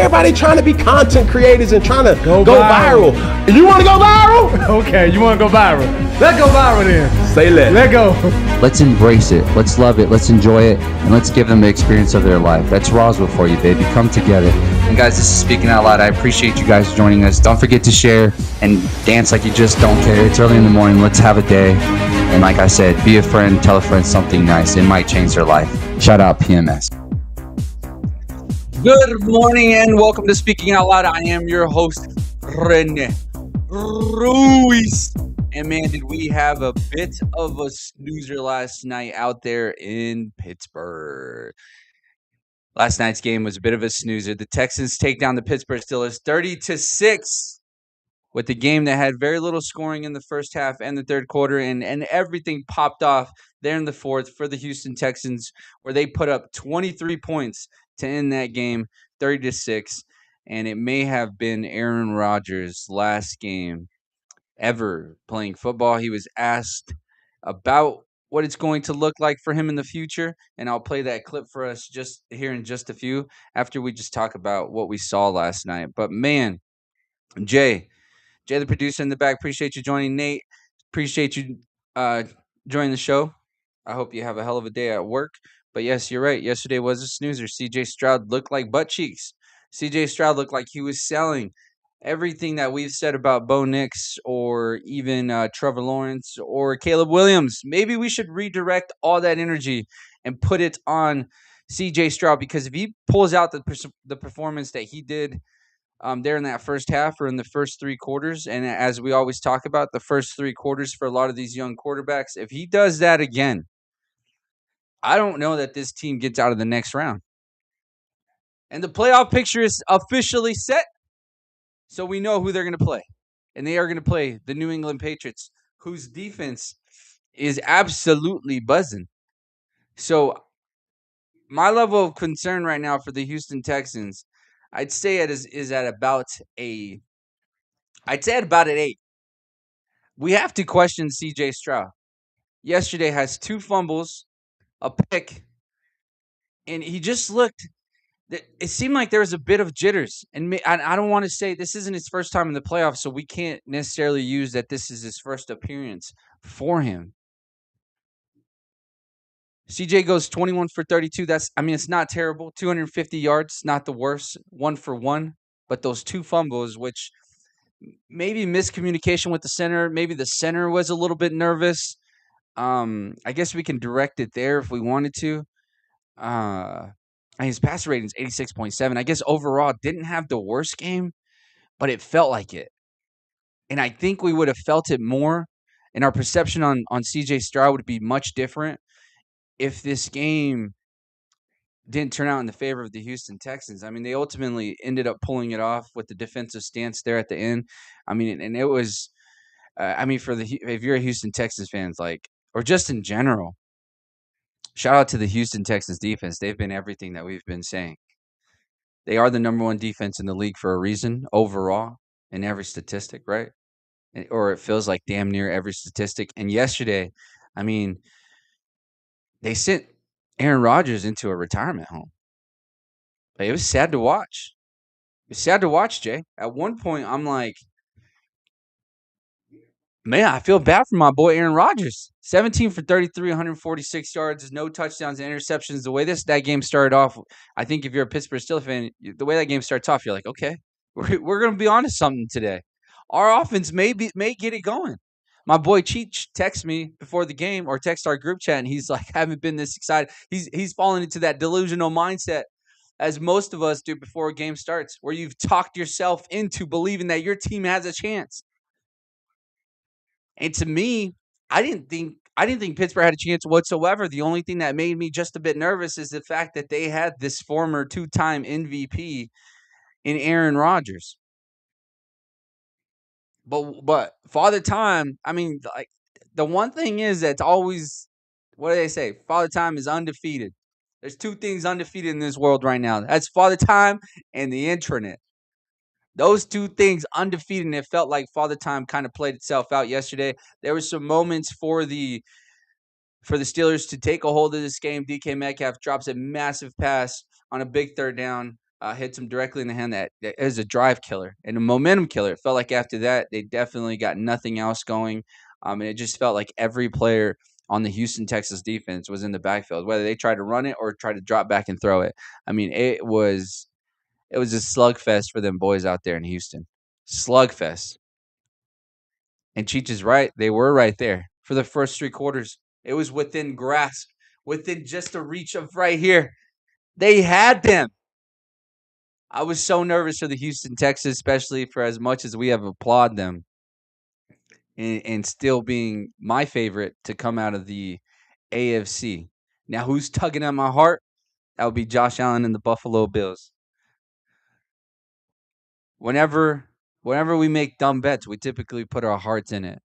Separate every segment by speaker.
Speaker 1: everybody trying to be content creators and trying to go viral. You want to go viral?
Speaker 2: Okay, you want to go viral. Let's go viral then.
Speaker 1: Say less.
Speaker 2: Let go.
Speaker 3: Let's embrace it. Let's love it. Let's enjoy it. And let's give them the experience of their life. That's Roswell for you, baby. Come together. And guys, this is Speaking Out Loud. I appreciate you guys joining us. Don't forget to share and dance like you just don't care. It's early in the morning. Let's have a day. And like I said, be a friend. Tell a friend something nice. It might change their life. Shout out PMS. Good morning and welcome to Speaking Out Loud. I am your host, Rene Ruiz. And man, did we have a bit of a snoozer last night out there in Pittsburgh. Last night's game was a bit of a snoozer. The Texans take down the Pittsburgh Steelers 30-6 with a game that had very little scoring in the first half and the third quarter, and everything popped off there in the fourth for the Houston Texans, where they put up 23 points to end that game 30-6, and it may have been Aaron Rodgers' last game ever playing football. He was asked about what it's going to look like for him in the future, and I'll play that clip for us just here in just a few after we just talk about what we saw last night. But man, Jay, the producer in the back, appreciate you joining. Nate, appreciate you joining the show. I hope you have a hell of a day at work. But yes, you're right. Yesterday was a snoozer. CJ Stroud looked like butt cheeks. CJ Stroud looked like he was selling everything that we've said about Bo Nix or even Trevor Lawrence or Caleb Williams. Maybe we should redirect all that energy and put it on CJ Stroud, because if he pulls out the performance that he did there in that first half or in the first three quarters, and as we always talk about, the first three quarters for a lot of these young quarterbacks, if he does that again, I don't know that this team gets out of the next round. And the playoff picture is officially set. So we know who they're going to play. And they are going to play the New England Patriots, whose defense is absolutely buzzing. So my level of concern right now for the Houston Texans, I'd say it is at about an 8. We have to question CJ Stroud. Yesterday has 2 fumbles, a pick, and he just looked. It seemed like there was a bit of jitters, and I don't want to say this isn't his first time in the playoffs, so we can't necessarily use that this is his first appearance for him. CJ goes 21 for 32. It's not terrible. 250 yards, not the worst. 1 for 1, but those 2 fumbles, which maybe miscommunication with the center. Maybe the center was a little bit nervous. I guess we can direct it there if we wanted to. His passer rating is 86.7. I guess overall didn't have the worst game, but it felt like it. And I think we would have felt it more, and our perception on CJ Stroud would be much different if this game didn't turn out in the favor of the Houston Texans. I mean, they ultimately ended up pulling it off with the defensive stance there at the end. I mean, and it was, if you're a Houston Texans fan, or just in general, shout out to the Houston Texans defense. They've been everything that we've been saying. They are the number 1 defense in the league for a reason overall in every statistic, right? Or it feels like damn near every statistic. And yesterday, they sent Aaron Rodgers into a retirement home. It was sad to watch. It's sad to watch, Jay. At one point, I'm like, man, I feel bad for my boy Aaron Rodgers. 17 for 33, 146 yards, no touchdowns and interceptions. The way that game started off, I think if you're a Pittsburgh Steelers fan, the way that game starts off, you're like, okay, we're going to be onto something today. Our offense may get it going. My boy Cheech texted me before the game, or text our group chat, and he's like, I haven't been this excited. He's fallen into that delusional mindset, as most of us do before a game starts, where you've talked yourself into believing that your team has a chance. And to me, I didn't think Pittsburgh had a chance whatsoever. The only thing that made me just a bit nervous is the fact that they had this former 2-time MVP in Aaron Rodgers. But Father Time, the one thing is that's always, what do they say? Father Time is undefeated. There's 2 things undefeated in this world right now. That's Father Time and the intranet. Those 2 things undefeated, and it felt like Father Time kind of played itself out yesterday. There were some moments for the Steelers to take a hold of this game. DK Metcalf drops a massive pass on a big third down hits him directly in the hand. That is a drive killer and a momentum killer. It felt like after that, they definitely got nothing else going. And it just felt like every player on the Houston Texas defense was in the backfield, whether they tried to run it or tried to drop back and throw it. I mean, it was a slugfest for them boys out there in Houston. Slugfest. And Cheech is right. They were right there for the first 3 quarters. It was within grasp, within just a reach of right here. They had them. I was so nervous for the Houston Texans, especially for as much as we have applauded them and still being my favorite to come out of the AFC. Now, who's tugging at my heart? That would be Josh Allen and the Buffalo Bills. Whenever we make dumb bets, we typically put our hearts in it.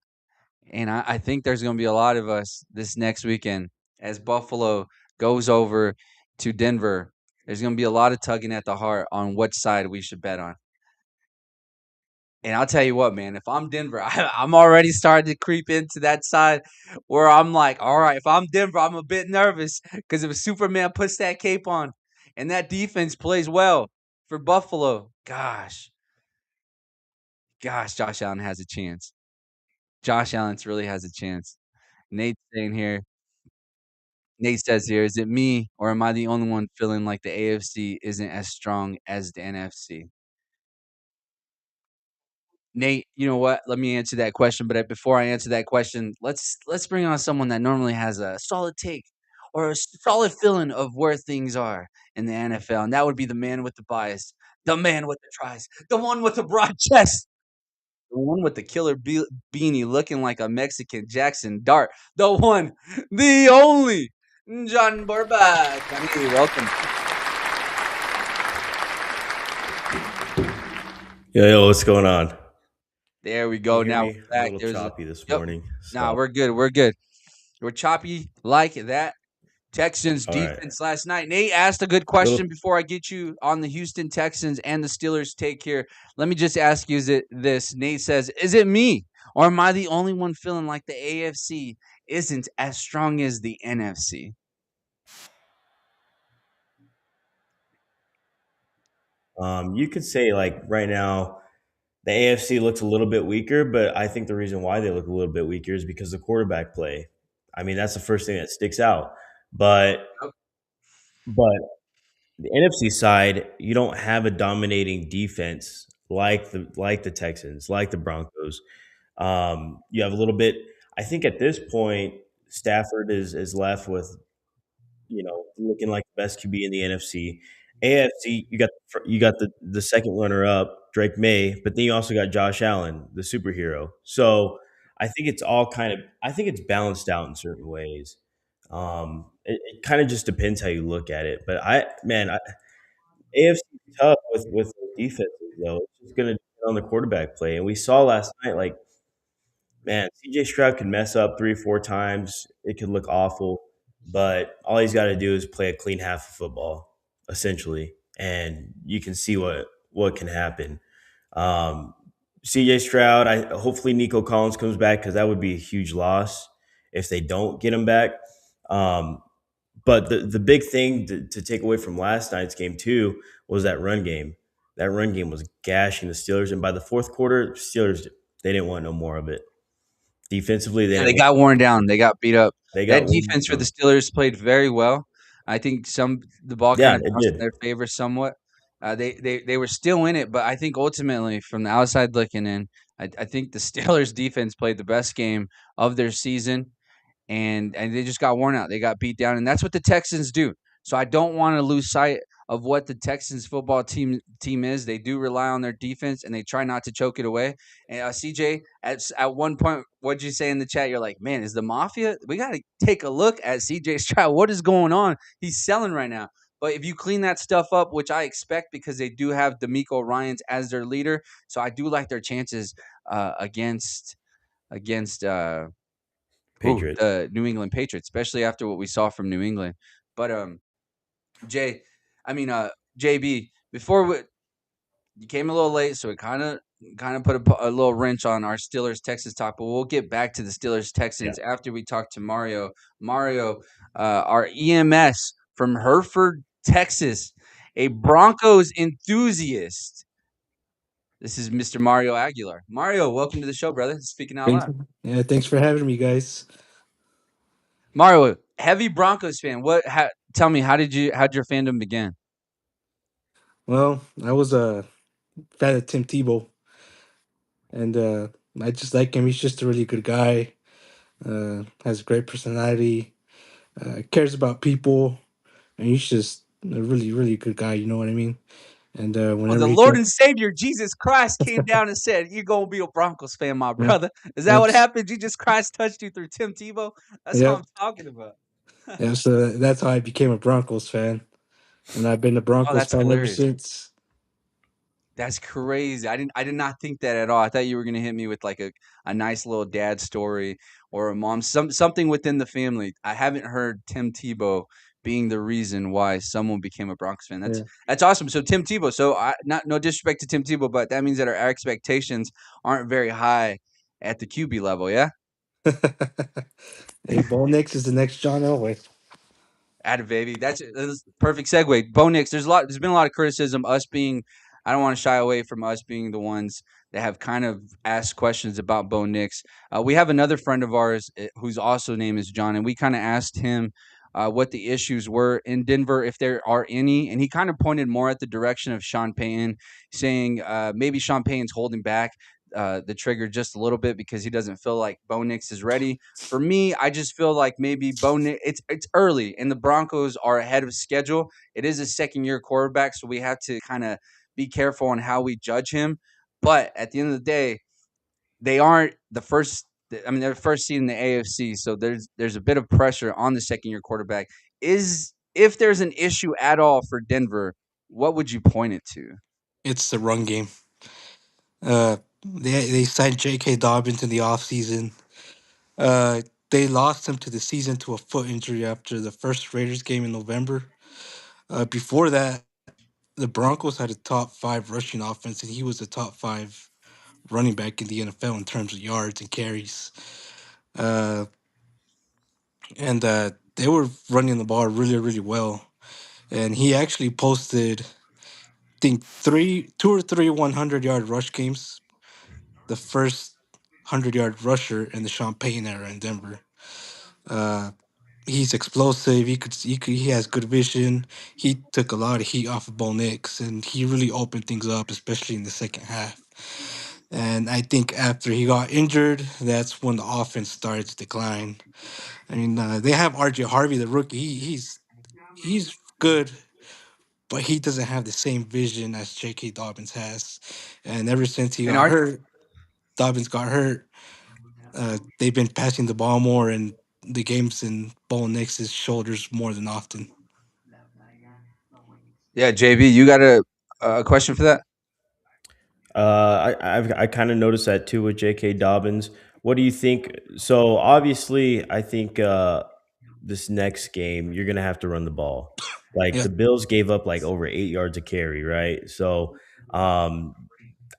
Speaker 3: And I think there's going to be a lot of us this next weekend as Buffalo goes over to Denver. There's going to be a lot of tugging at the heart on what side we should bet on. And I'll tell you what, man, if I'm Denver, I'm already starting to creep into that side where I'm like, all right, if I'm Denver, I'm a bit nervous because if Superman puts that cape on and that defense plays well for Buffalo, gosh, Josh Allen has a chance. Josh Allen really has a chance. Nate's saying here, Nate says here, is it me or am I the only one feeling like the AFC isn't as strong as the NFC? Nate, you know what? Let me answer that question. But before I answer that question, let's bring on someone that normally has a solid take or a solid feeling of where things are in the NFL, and that would be the man with the bias, the man with the tries, the one with the broad chest, the one with the killer beanie, looking like a Mexican Jackson Dart, the one, the only, John Borba. Johnny, welcome.
Speaker 1: Yo, what's going on?
Speaker 3: There we go. Now we're back.
Speaker 1: A little choppy this morning.
Speaker 3: Nah, we're good. We're good. We're choppy like that. Texans defense last night. Nate asked a good question before I get you on the Houston Texans and the Steelers take here. Let me just ask you this. Nate says, is it me or am I the only one feeling like the AFC isn't as strong as the NFC?
Speaker 4: You could say like right now the AFC looks a little bit weaker, but I think the reason why they look a little bit weaker is because of the quarterback play. I mean, that's the first thing that sticks out. But the NFC side, you don't have a dominating defense like the Texans, like the Broncos. You have a little bit. I think at this point, Stafford is left with looking like the best QB in the NFC. AFC, you got the second runner up, Drake May, but then you also got Josh Allen, the superhero. So I think it's I think it's balanced out in certain ways. It kind of just depends how you look at it. But AFC is tough with defenses though. It's just gonna depend on the quarterback play. And we saw last night, like, man, CJ Stroud could mess up 3 or 4 times. It could look awful, but all he's got to do is play a clean half of football, essentially, and you can see what can happen. CJ Stroud, hopefully Nico Collins comes back because that would be a huge loss if they don't get him back. But the big thing to take away from last night's game too was that run game. That run game was gashing the Steelers, and by the fourth quarter, Steelers, they didn't want no more of it. Defensively,
Speaker 3: they got worn down. They got beat up. That defense
Speaker 4: down
Speaker 3: for the Steelers played very well. I think the ball kind of bounced in their favor somewhat. They were still in it, but I think ultimately, from the outside looking in, I think the Steelers defense played the best game of their season, and they just got worn out. They got beat down, and that's what the Texans do. So I don't want to lose sight of what the Texans football team is. They do rely on their defense, and they try not to choke it away. And CJ, at one point, what'd you say in the chat? You're like, man, is the Mafia? We got to take a look at CJ Stroud. What is going on? He's selling right now. But if you clean that stuff up, which I expect because they do have D'Amico Ryans as their leader, so I do like their chances against
Speaker 4: Patriots.
Speaker 3: the New England Patriots, especially after what we saw from New England. But JB, you came a little late, so it kind of put a little wrench on our Steelers Texans talk. But we'll get back to the Steelers Texans after we talk to Mario. Mario, our EMS from Hereford, Texas, a Broncos enthusiast. This is Mr. Mario Aguilar. Mario, welcome to the show, brother. Speaking out
Speaker 5: Thanks.
Speaker 3: loud.
Speaker 5: Yeah, thanks for having me, guys.
Speaker 3: Mario, heavy Broncos fan. Tell me, how'd your fandom begin?
Speaker 5: Well, I was a fan of Tim Tebow, and I just like him. He's just a really good guy. Has a great personality. Cares about people, and he's just a really, really good guy. You know what I mean? And
Speaker 3: Oh,
Speaker 5: whenever
Speaker 3: the
Speaker 5: he
Speaker 3: Lord
Speaker 5: can,
Speaker 3: and Savior Jesus Christ came down and said, "You're gonna be a Broncos fan, my
Speaker 5: yeah,
Speaker 3: brother." Is that what
Speaker 5: that's
Speaker 3: happened? Jesus Christ touched you through Tim Tebow? That's what
Speaker 5: yeah,
Speaker 3: I'm talking about.
Speaker 5: yeah. So that's how I became a Broncos fan, and I've been a
Speaker 3: Oh,
Speaker 5: Broncos
Speaker 3: that's
Speaker 5: fan ever
Speaker 3: hilarious.
Speaker 5: since.
Speaker 3: That's crazy. I did not think that at all. I thought you were gonna hit me with like a nice little dad story or a mom, something within the family. I haven't heard Tim Tebow being the reason why someone became a Broncos fan.
Speaker 5: Yeah.
Speaker 3: That's awesome. So Tim Tebow. So not no disrespect to Tim Tebow, but that means that our expectations aren't very high at the QB level. Yeah.
Speaker 5: Hey, Bo Nix is the next John Elway.
Speaker 3: Atta baby. That's a perfect segue. Bo Nix, there's been a lot of criticism, us being I don't want to shy away from us being the ones that have kind of asked questions about Bo Nix. We have another friend of ours whose also name is John, and we kind of asked him what the issues were in Denver, if there are any, and he kind of pointed more at the direction of Sean Payton, saying maybe Sean Payton's holding back the trigger just a little bit because he doesn't feel like Bo Nix is ready. For me, I just feel like maybe it's early and the Broncos are ahead of schedule. It is a second year quarterback, so we have to kind of be careful on how we judge him. But at the end of the day, they aren't the first. I mean, they're first seed in the AFC, so there's a bit of pressure on the second year quarterback. Is if there's an issue at all for Denver, what would you point it to?
Speaker 5: It's the run game. They signed J.K. Dobbins in the offseason. Uh, they lost him to the season to a foot injury after the first Raiders game in November. Before that, the Broncos had a top five rushing offense, and he was a top five running back in the NFL in terms of yards and carries. Uh, and they were running the ball really, really well. And he actually posted, I think, two or three 100-yard rush games. The first 100-yard rusher in the Sean Payton era in Denver. Uh, he's explosive. He has good vision. He took a lot of heat off of Bo Nix, and he really opened things up, especially in the second half. And I think after he got injured, that's when the offense started to decline. I mean, they have RJ Harvey, the rookie. He's good, but he doesn't have the same vision as J.K. Dobbins has. And ever since he
Speaker 3: And
Speaker 5: got
Speaker 3: our
Speaker 5: hurt, Dobbins got hurt. They've been passing the ball more, and the game's in Bo Nix's shoulders more than often.
Speaker 3: Yeah, JB, you got a question for that?
Speaker 4: I kind of noticed that too with J.K. Dobbins. What do you think? So obviously, I think this next game you're gonna have to run the ball. Like
Speaker 5: Yeah,
Speaker 4: the Bills gave up like over 8 yards a carry, right? So um,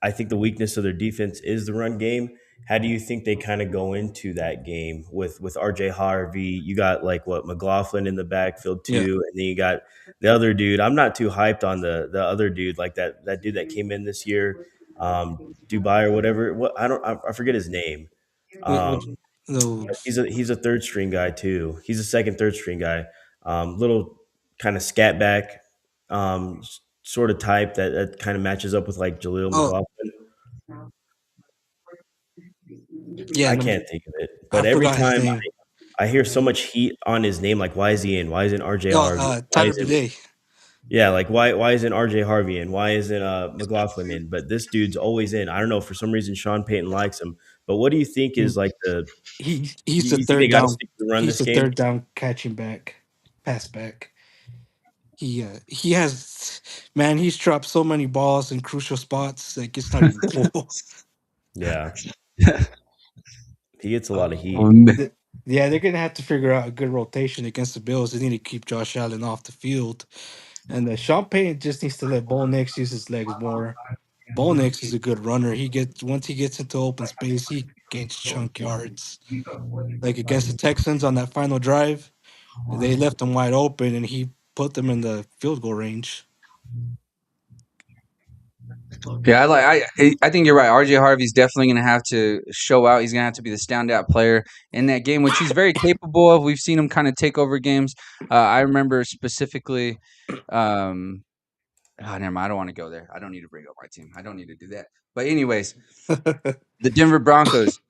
Speaker 4: I think the weakness of their defense is the run game. How do you think they kind of go into that game with RJ Harvey? You got like what McLaughlin in the backfield
Speaker 5: yeah.
Speaker 4: too, and then you got the other dude. I'm not too hyped on the other dude, like that dude that came in this year, Dubai or whatever. What I forget his name.
Speaker 5: Which,
Speaker 4: Um,
Speaker 5: those,
Speaker 4: he's a third string guy too. He's a second third string guy. Little kind of scat back, sort of type that kind of matches up with like Jaleel
Speaker 5: oh,
Speaker 4: McLaughlin.
Speaker 5: yeah,
Speaker 4: I
Speaker 5: no,
Speaker 4: can't think of it,
Speaker 5: I
Speaker 4: but every
Speaker 5: forgot his
Speaker 4: time
Speaker 5: name.
Speaker 4: I hear so much heat on his name, like why is he in? Why isn't RJ
Speaker 5: Oh,
Speaker 4: Harvey? Why
Speaker 5: Tyler
Speaker 4: isn't
Speaker 5: Bidet.
Speaker 4: yeah, like why isn't RJ Harvey in? Why isn't McLaughlin in? But this dude's always in. I don't know, for some reason Sean Payton likes him. But what do you think is like the
Speaker 5: He's the
Speaker 4: you think they
Speaker 5: third
Speaker 4: got to
Speaker 5: down.
Speaker 4: stick to run
Speaker 5: He's
Speaker 4: this
Speaker 5: the
Speaker 4: game?
Speaker 5: third down catching back, pass back. He has, man. He's dropped so many balls in crucial spots. Like it's not even cool.
Speaker 4: Yeah, he gets a lot of heat.
Speaker 3: Um,
Speaker 5: Yeah, they're gonna have to figure out a good rotation against the Bills. They need to keep Josh Allen off the field, and Sean Payton just needs to let Bo Nix use his legs more. Bo Nix is a good runner. He gets once he gets into open space, he gains chunk yards. Like against the Texans on that final drive, they left him wide open, and he put them in the field goal range.
Speaker 3: Yeah, I think you're right. RJ Harvey's definitely going to have to show out. He's going to have to be the standout player in that game, which he's very capable of. We've seen him kind of take over games. I remember specifically. Um, Never mind. I don't want to go there. I don't need to bring up my team. I don't need to do that. But anyways, the Denver Broncos.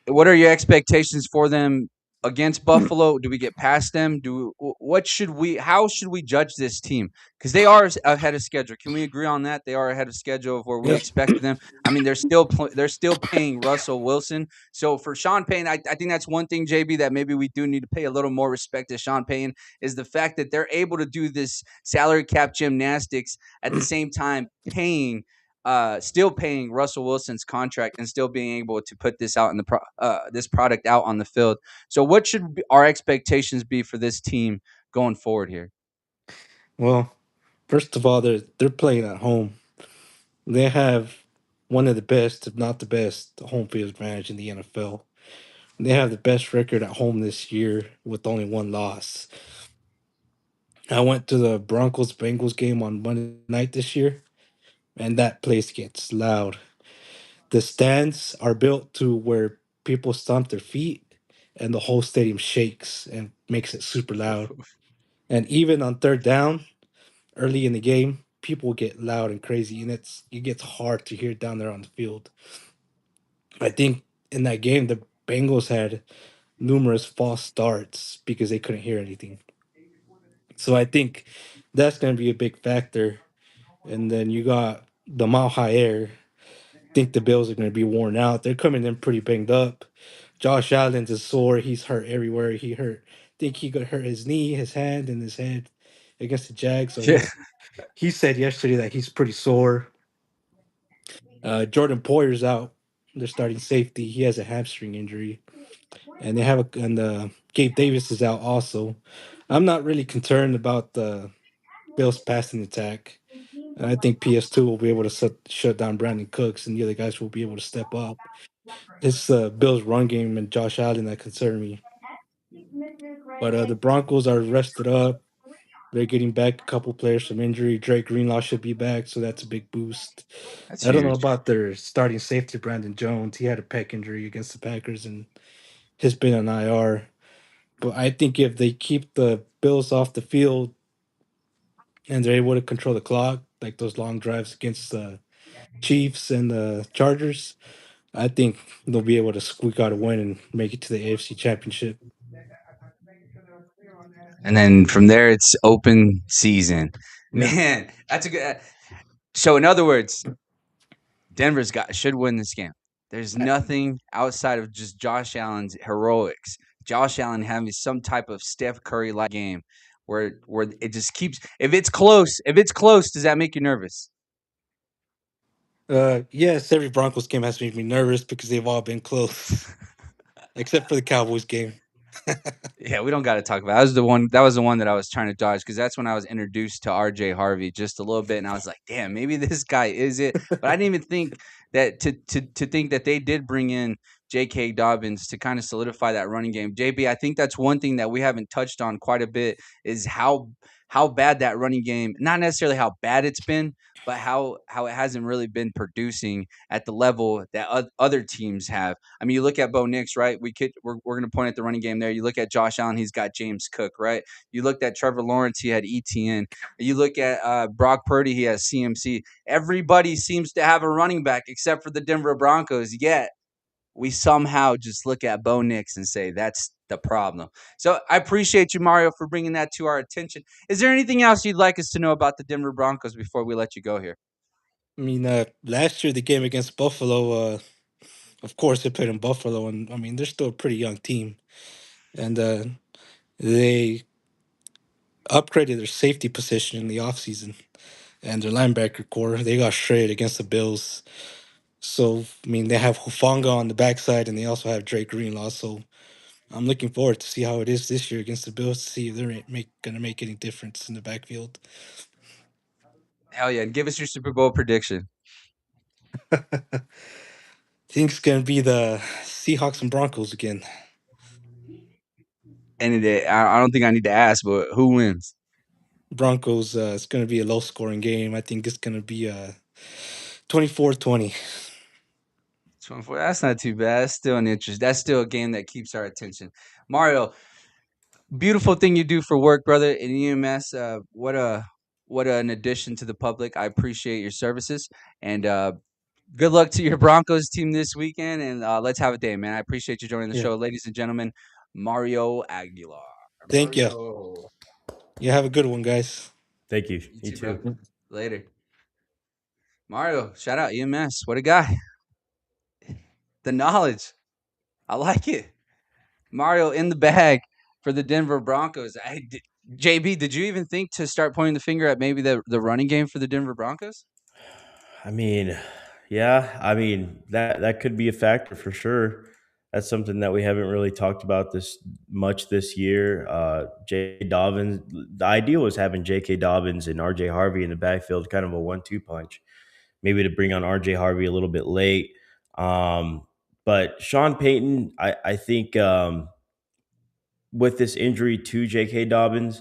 Speaker 3: What are your expectations for them against Buffalo? Do we get past them? What should we? How should we judge this team? Because they are ahead of schedule. Can we agree on that? They are ahead of schedule of where we
Speaker 5: Yeah.
Speaker 3: expected them. I mean, they're still paying Russell Wilson. So for Sean Payne, I think that's one thing, JB, that maybe we do need to pay a little more respect to Sean Payne is the fact that they're able to do this salary cap gymnastics at the same time still paying Russell Wilson's contract and still being able to put this out in this product out on the field. So, what should our expectations be for this team going forward here?
Speaker 5: Well, first of all, they're playing at home. They have one of the best, if not the best, home field advantage in the NFL. They have the best record at home this year with only one loss. I went to the Broncos Bengals game on Monday night this year, and that place gets loud. The stands are built to where people stomp their feet, and the whole stadium shakes and makes it super loud. And even on third down, early in the game, people get loud and crazy, and it gets hard to hear down there on the field. I think in that game, the Bengals had numerous false starts because they couldn't hear anything. So I think that's going to be a big factor. And then you got the Mile High Air. Think the Bills are going to be worn out. They're coming in pretty banged up. Josh Allen's is sore. He's hurt everywhere. He hurt. Think he got hurt his knee, his hand, and his head against the Jags. So
Speaker 3: Yeah,
Speaker 5: he said yesterday that he's pretty sore. Jordan Poyer's out. They're starting safety. He has a hamstring injury, and they have Gabe Davis is out also. I'm not really concerned about the Bills' passing attack. And I think PS2 will be able to shut down Brandon Cooks, and the other guys will be able to step up. It's Bills' run game and Josh Allen that concern me. But the Broncos are rested up. They're getting back a couple players from injury. Drake Greenlaw should be back, so that's a big boost.
Speaker 3: that's
Speaker 5: I don't know
Speaker 3: huge.
Speaker 5: about their starting safety, Brandon Jones. He had a pec injury against the Packers and has been on IR. But I think if they keep the Bills off the field and they're able to control the clock, like those long drives against the Chiefs and the Chargers, I think they'll be able to squeak out a win and make it to the AFC Championship.
Speaker 3: And then from there, it's open season.
Speaker 5: Yeah.
Speaker 3: Man, that's a good. So, in other words, Denver's got should win this game. There's
Speaker 5: I-
Speaker 3: nothing outside of just Josh Allen's heroics. Josh Allen having some type of Steph Curry like game where it just keeps if it's close, does that make you nervous?
Speaker 5: yes, every Broncos game has made me nervous because they've all been close, except for the Cowboys game.
Speaker 3: Yeah, we don't got to talk about. That was the one. That was the one that I was trying to dodge because that's when I was introduced to RJ Harvey just a little bit, and I was like, "Damn, maybe this guy is it." But I didn't even think that to think that they did bring in J.K. Dobbins to kind of solidify that running game. JB, I think that's one thing that we haven't touched on quite a bit is how bad that running game. Not necessarily how bad it's been, but how it hasn't really been producing at the level that other teams have. I mean, you look at Bo Nix, right? We're going to point at the running game there. You look at Josh Allen, he's got James Cook, right? You looked at Trevor Lawrence, he had ETN. You look at Brock Purdy, he has CMC. Everybody seems to have a running back except for the Denver Broncos. Yet we somehow just look at Bo Nix and say that's the problem. So I appreciate you, Mario, for bringing that to our attention. Is there anything else you'd like us to know about the Denver Broncos before we let you go here?
Speaker 5: I mean, last year the game against Buffalo, of course they played in Buffalo, and I mean they're still a pretty young team, and they upgraded their safety position in the offseason and their linebacker core. They got shredded against the Bills. So I mean they have Hufanga on the backside, and they also have Drake Greenlaw. So I'm looking forward to see how it is this year against the Bills to see if they're gonna make any difference in the backfield.
Speaker 3: Hell yeah. And give us your Super Bowl prediction.
Speaker 5: Think it's gonna be the Seahawks and Broncos again.
Speaker 3: And I don't think I need to ask, but who wins?
Speaker 5: Broncos. It's going to be a low scoring game. I think it's going to be 24-20.
Speaker 3: 24. That's not too bad. That's still an interest. That's still a game that keeps our attention. Mario, beautiful thing you do for work, brother. In EMS, what an addition to the public. I appreciate your services, and good luck to your Broncos team this weekend. And let's have a day, man. I appreciate you joining the
Speaker 5: Yeah.
Speaker 3: show, ladies and gentlemen. Mario Aguilar.
Speaker 5: Thank you.
Speaker 3: Mario,
Speaker 5: You have a good one, guys.
Speaker 4: Thank you.
Speaker 3: you
Speaker 4: You
Speaker 3: too, bro.
Speaker 4: too.
Speaker 3: Later, Mario. Shout out EMS. What a guy. The knowledge. I like it. Mario in the bag for the Denver Broncos. JB, did you even think to start pointing the finger at maybe the running game for the Denver Broncos?
Speaker 4: I mean, yeah, I mean that could be a factor for sure. That's something that we haven't really talked about this year. J. Dobbins. The idea was having J.K. Dobbins and R.J. Harvey in the backfield, kind of a 1-2 punch. Maybe to bring on R.J. Harvey a little bit late. But Sean Payton, I think with this injury to J.K. Dobbins,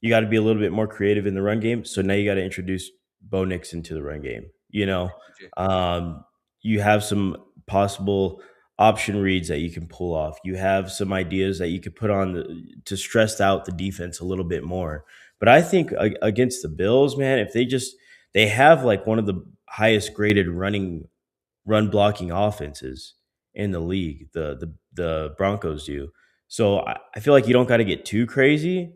Speaker 4: you got to be a little bit more creative in the run game. So now you got to introduce Bo Nix into the run game. Um, you have some possible option reads that you can pull off. You have some ideas that you could put on to stress out the defense a little bit more. But I think against the Bills, man, if they have like one of the highest graded run blocking offenses in the league. The Broncos do. So I feel like you don't got to get too crazy,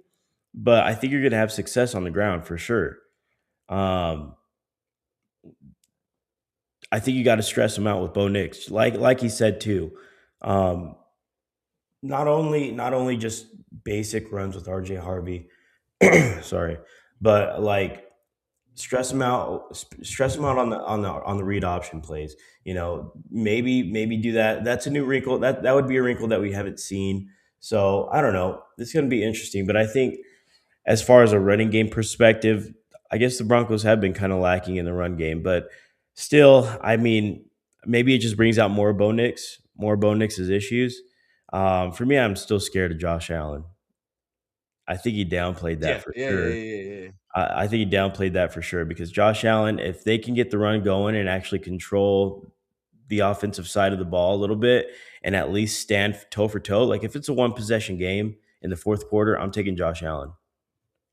Speaker 4: but I think you're going to have success on the ground for sure. Um, I think you got to stress him out with Bo Nix, like he said too. Um, not only just basic runs with RJ Harvey, sorry, but like stress him out on the read option plays. Maybe do that. That's a new wrinkle. That would be a wrinkle that we haven't seen. So I don't know. It's going to be interesting, but I think as far as a running game perspective, I guess the Broncos have been kind of lacking in the run game, but still, I mean, maybe it just brings out more Bo Nix's issues. For me, I'm still scared of Josh Allen. I think he downplayed that
Speaker 3: Yeah,
Speaker 4: for
Speaker 3: yeah, yeah,
Speaker 4: sure.
Speaker 3: yeah, yeah.
Speaker 4: I think he downplayed that for sure because Josh Allen, if they can get the run going and actually control the offensive side of the ball a little bit and at least stand toe for toe, like if it's a one possession game in the fourth quarter, I'm taking Josh Allen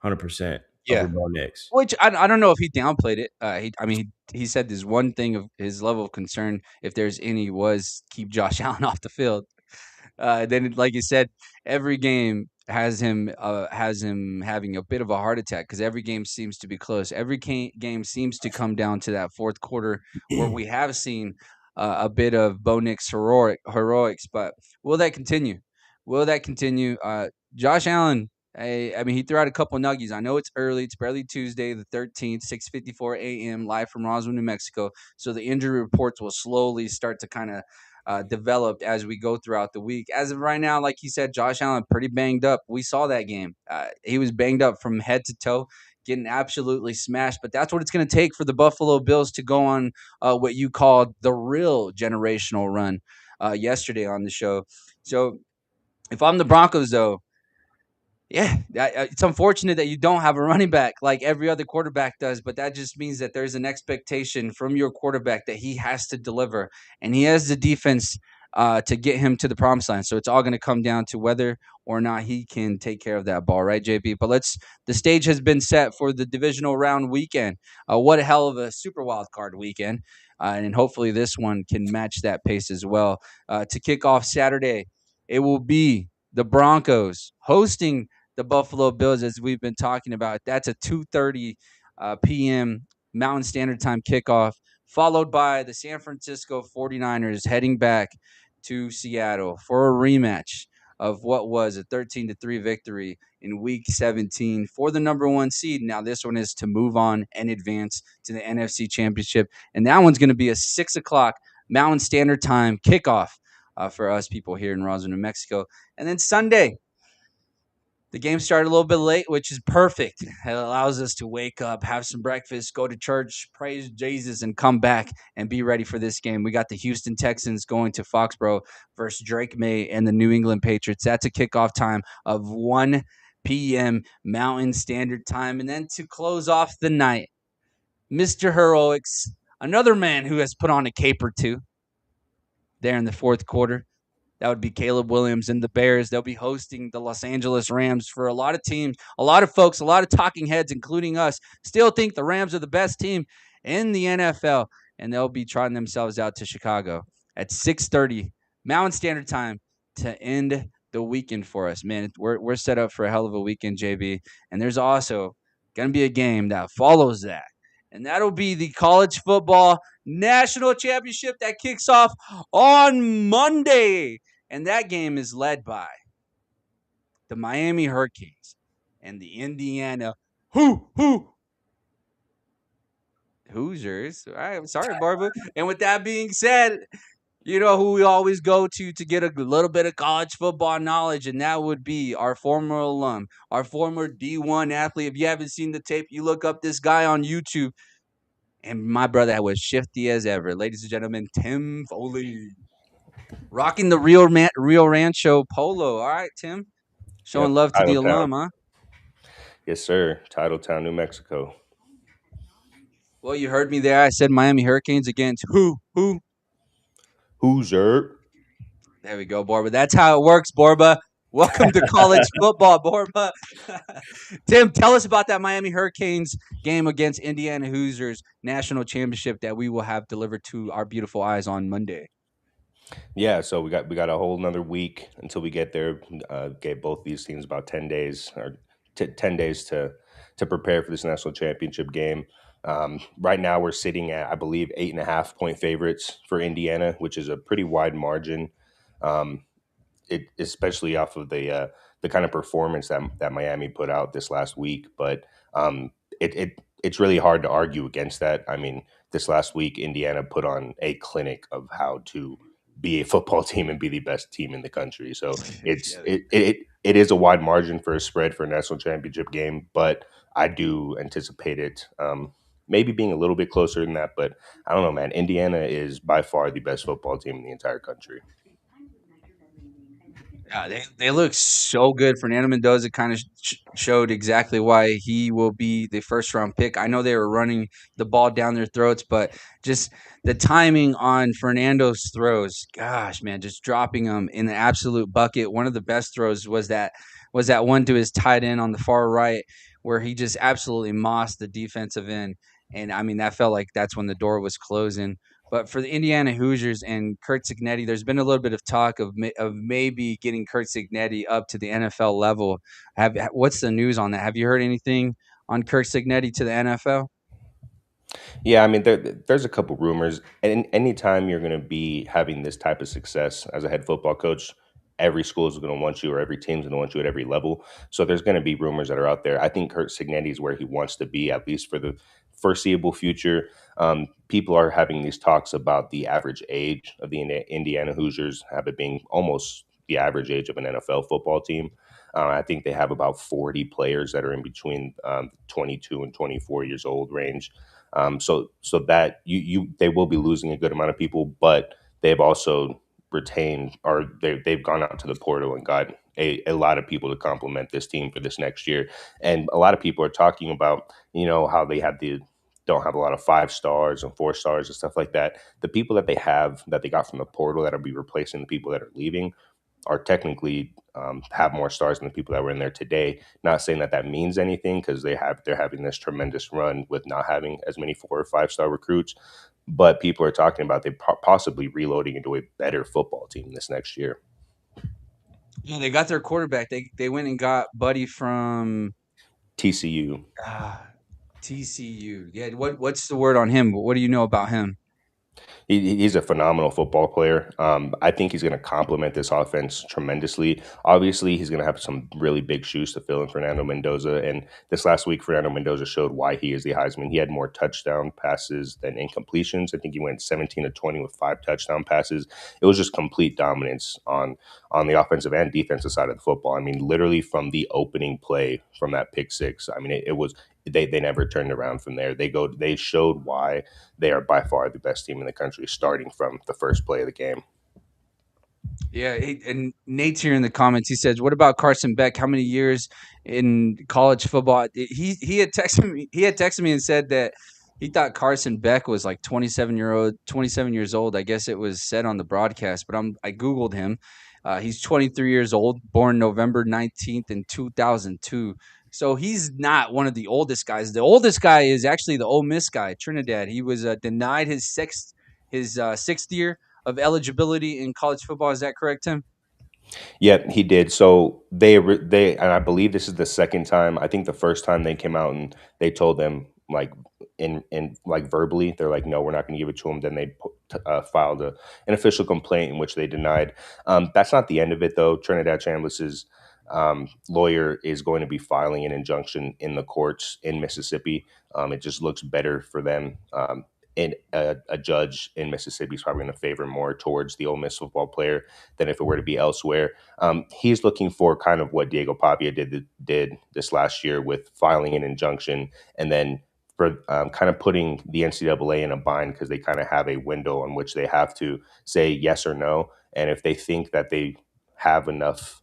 Speaker 4: 100% over
Speaker 3: Yeah.
Speaker 4: Bo Nix.
Speaker 3: Which I don't know if he downplayed it. He said this one thing of his level of concern, if there's any, was keep Josh Allen off the field. Then, like you said, every game has him having a bit of a heart attack because every game seems to be close. Every game seems to come down to that fourth quarter where we have seen a bit of Bo Nix heroics. But will that continue? Will that continue? Josh Allen. I mean, he threw out a couple nuggies. I know it's early. It's barely Tuesday, the 13th, 6:54 a.m. live from Roswell, New Mexico. So the injury reports will slowly start to kind of developed as we go throughout the week. As of right now, like you said, Josh Allen pretty banged up. We saw that game. He was banged up from head to toe, getting absolutely smashed. But that's what it's going to take for the Buffalo Bills to go on what you called the real generational run yesterday on the show. So if I'm the Broncos, though, yeah, it's unfortunate that you don't have a running back like every other quarterback does, but that just means that there's an expectation from your quarterback that he has to deliver, and he has the defense to get him to the promised line. So it's all going to come down to whether or not he can take care of that ball, right, JB? But the stage has been set for the divisional round weekend. What a hell of a super wild card weekend, and hopefully this one can match that pace as well. To kick off Saturday, it will be the Broncos hosting the Buffalo Bills, as we've been talking about. That's a 2:30 p.m. Mountain Standard Time kickoff, followed by the San Francisco 49ers heading back to Seattle for a rematch of what was a 13-3 victory in Week 17 for the number one seed. Now, this one is to move on and advance to the NFC Championship, and that one's going to be a 6 o'clock Mountain Standard Time kickoff for us people here in Roswell, New Mexico. And then Sunday, the game started a little bit late, which is perfect. It allows us to wake up, have some breakfast, go to church, praise Jesus, and come back and be ready for this game. We got the Houston Texans going to Foxborough versus Drake May and the New England Patriots. That's a kickoff time of 1 p.m. Mountain Standard Time. And then to close off the night, Mr. Heroics, another man who has put on a cape or two there in the fourth quarter. That would be Caleb Williams and the Bears. They'll be hosting the Los Angeles Rams. For a lot of teams, a lot of folks, a lot of talking heads, including us, still think the Rams are the best team in the NFL, and they'll be trotting themselves out to Chicago at 6:30 Mountain Standard Time to end the weekend for us. Man, we're set up for a hell of a weekend, JB. And there's also going to be a game that follows that, and that'll be the college football national championship that kicks off on Monday. And that game is led by the Miami Hurricanes and the Indiana Hoosiers. All right, I'm sorry, Barbara. And with that being said, you know who we always go to get a little bit of college football knowledge, and that would be our former alum, our former D1 athlete. If you haven't seen the tape, you look up this guy on YouTube, and my brother was shifty as ever. Ladies and gentlemen, Tim Foley. Rocking the Rio Rancho polo. All right, Tim. Showing
Speaker 6: Yep,
Speaker 3: love to the
Speaker 6: Titletown.
Speaker 3: alum, huh?
Speaker 6: Yes, sir. Titletown, New Mexico.
Speaker 3: Well, you heard me there. I said Miami Hurricanes against who?
Speaker 6: Hoosier.
Speaker 3: There we go, Borba. That's how it works, Borba. Welcome to college football, Borba. Tim, tell us about that Miami Hurricanes game against Indiana Hoosiers national championship that we will have delivered to our beautiful eyes on Monday.
Speaker 6: Yeah, so we got a whole another week until we get there. Gave both these teams about 10 days or 10 days to prepare for this national championship game. Right now, we're sitting at, I believe, 8.5 point favorites for Indiana, which is a pretty wide margin. Especially off of the kind of performance that Miami put out this last week. But it's really hard to argue against that. I mean, this last week, Indiana put on a clinic of how to be a football team and be the best team in the country. So it is a wide margin for a spread for a national championship game, but I do anticipate it maybe being a little bit closer than that. But I don't know, man. Indiana is by far the best football team in the entire country.
Speaker 3: Yeah, they look so good. Fernando Mendoza kind of showed exactly why he will be the first round pick. I know they were running the ball down their throats, but just the timing on Fernando's throws, gosh, man, just dropping them in the absolute bucket. One of the best throws was that one to his tight end on the far right, where he just absolutely mossed the defensive end. And I mean, that felt like that's when the door was closing. But for the Indiana Hoosiers and Kurt Cignetti, there's been a little bit of talk of maybe getting Kurt Cignetti up to the NFL level. What's the news on that? Have you heard anything on Kurt Cignetti to the NFL?
Speaker 6: Yeah, I mean, there's a couple rumors, and anytime you're going to be having this type of success as a head football coach, every school is going to want you, or every team's going to want you at every level. So there's going to be rumors that are out there. I think Kurt Cignetti is where he wants to be, at least for the foreseeable future. People are having these talks about the average age of the Indiana Hoosiers, have it being almost the average age of an NFL football team. I think they have about 40 players that are in between 22 and 24 years old range. So that they will be losing a good amount of people, but they've also retained, or they've gone out to the portal and got a lot of people to complement this team for this next year. And a lot of people are talking about, how they don't have a lot of 5 stars and 4 stars and stuff like that. The people that they have, that they got from the portal, that'll be replacing the people that are leaving, are technically have more stars than the people that were in there today. Not saying that means anything, because they're having this tremendous run with not having as many 4 or 5 star recruits. But people are talking about they possibly reloading into a better football team this next year.
Speaker 3: Yeah, they got their quarterback. They went and got Buddy from
Speaker 6: TCU.
Speaker 3: TCU. Yeah, what's the word on him? What do you know about him?
Speaker 6: He's a phenomenal football player. I think he's going to complement this offense tremendously. Obviously, he's going to have some really big shoes to fill in Fernando Mendoza. And this last week, Fernando Mendoza showed why he is the Heisman. He had more touchdown passes than incompletions. I think he went 17 to 20 with 5 touchdown passes. It was just complete dominance on the offensive and defensive side of the football. I mean, literally from the opening play from that pick six, I mean, it was they never turned around from there. They showed why they are by far the best team in the country, starting from the first play of the game.
Speaker 3: Yeah, and Nate's here in the comments. He says, "What about Carson Beck? How many years in college football?" He had texted me. He had texted me and said that he thought Carson Beck was like 27 years old. I guess it was said on the broadcast, but I googled him. He's 23 years old, born November 19th in 2002. So he's not one of the oldest guys. The oldest guy is actually the Ole Miss guy, Trinidad. He was denied his sixth year of eligibility in college football. Is that correct, Tim?
Speaker 6: Yep, he did. So they and I believe this is the second time. I think the first time they came out and they told them like in like verbally, they're like, no, we're not going to give it to him. Then they filed an official complaint in which they denied. That's not the end of it though. Trinidad Chambliss's lawyer is going to be filing an injunction in the courts in Mississippi. It just looks better for them. And a judge in Mississippi is probably going to favor more towards the Ole Miss football player than if it were to be elsewhere. He's looking for kind of what Diego Papia did this last year with filing an injunction and then for kind of putting the NCAA in a bind because they kind of have a window in which they have to say yes or no. And if they think that they have enough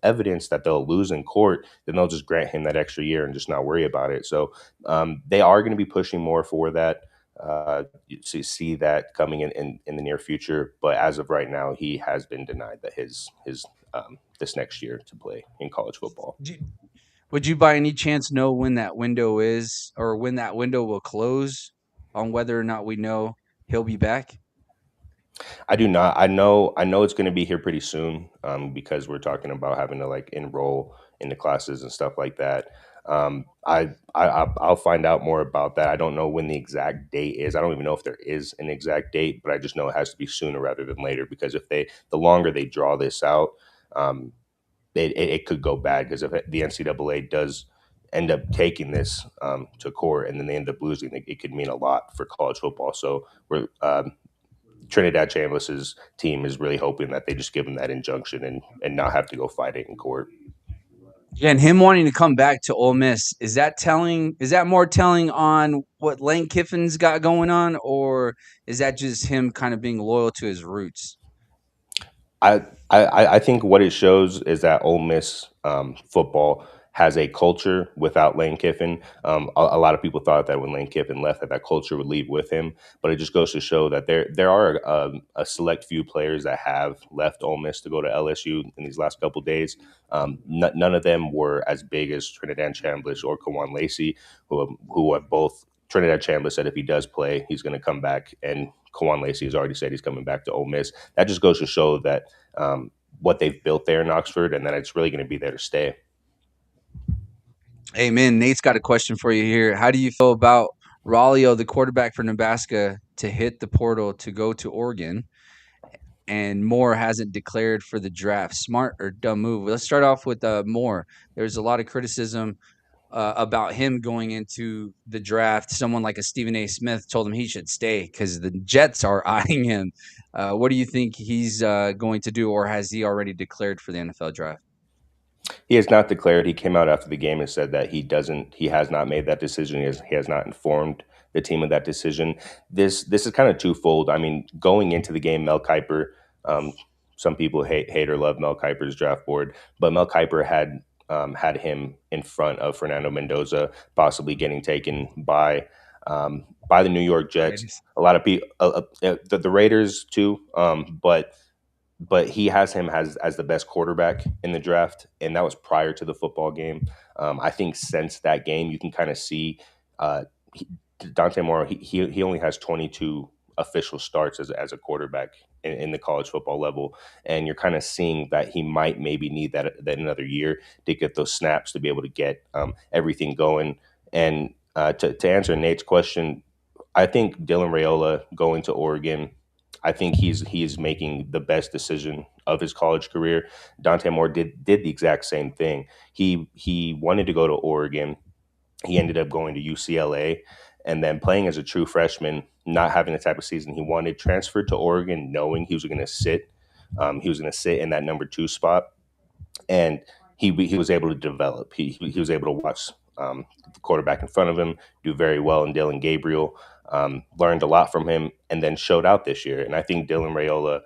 Speaker 6: evidence that they'll lose in court, then they'll just grant him that extra year and just not worry about it. So they are going to be pushing more for that. You see that coming in the near future, but as of right now, he has been denied that his this next year to play in college football.
Speaker 3: Would you by any chance know when that window is or when that window will close on whether or not we know he'll be back?
Speaker 6: I do not. I know it's going to be here pretty soon because we're talking about having to like enroll in the classes and stuff like that. I'll find out more about that. I don't know when the exact date is. I don't even know if there is an exact date, but I just know it has to be sooner rather than later because if the longer they draw this out, um, it could go bad because if the NCAA does end up taking this to court and then they end up losing, it could mean a lot for college football. So we're Trinidad Chambliss's team is really hoping that they just give him that injunction and not have to go fight it in court.
Speaker 3: Yeah, and him wanting to come back to Ole Miss, is that telling? Is that more telling on what Lane Kiffin's got going on, or is that just him kind of being loyal to his roots?
Speaker 6: I think what it shows is that Ole Miss football has a culture without Lane Kiffin. A lot of people thought that when Lane Kiffin left, that culture would leave with him. But it just goes to show that there are a select few players that have left Ole Miss to go to LSU in these last couple of days. None of them were as big as Trinidad Chambliss or Kawan Lacey, who have both. Trinidad Chambliss said if he does play, he's going to come back, and Kawan Lacey has already said he's coming back to Ole Miss. That just goes to show that what they've built there in Oxford, and that it's really going to be there to stay.
Speaker 3: Amen. Nate's got a question for you here. How do you feel about Raulio, the quarterback for Nebraska, to hit the portal to go to Oregon, and Moore hasn't declared for the draft? Smart or dumb move? Let's start off with Moore. There's a lot of criticism about him going into the draft. Someone like a Stephen A. Smith told him he should stay because the Jets are eyeing him. What do you think he's going to do, or has he already declared for the NFL draft?
Speaker 6: He has not declared. He came out after the game and said that he has not made that decision. He has not informed the team of that decision. This is kind of twofold. I mean, going into the game, Mel Kiper, some people hate or love Mel Kiper's draft board, but Mel Kiper had him in front of Fernando Mendoza, possibly getting taken by the New York Jets.
Speaker 3: Raiders.
Speaker 6: A lot of people, the Raiders too, but he has him as the best quarterback in the draft, and that was prior to the football game. I think since that game, you can kind of see Dante Moore. He only has 22 official starts as a quarterback in the college football level, and you're kind of seeing that he might maybe need that another year to get those snaps to be able to get everything going. And to answer Nate's question, I think Dylan Raiola going to Oregon, I think he's making the best decision of his college career. Dante Moore did the exact same thing. He wanted to go to Oregon. He ended up going to UCLA and then playing as a true freshman, not having the type of season he wanted, transferred to Oregon knowing he was going to sit. He was going to sit in that number 2 spot, and he was able to develop. He was able to watch the quarterback in front of him do very well in Dylan Gabriel. Learned a lot from him, and then showed out this year. And I think Dylan Raiola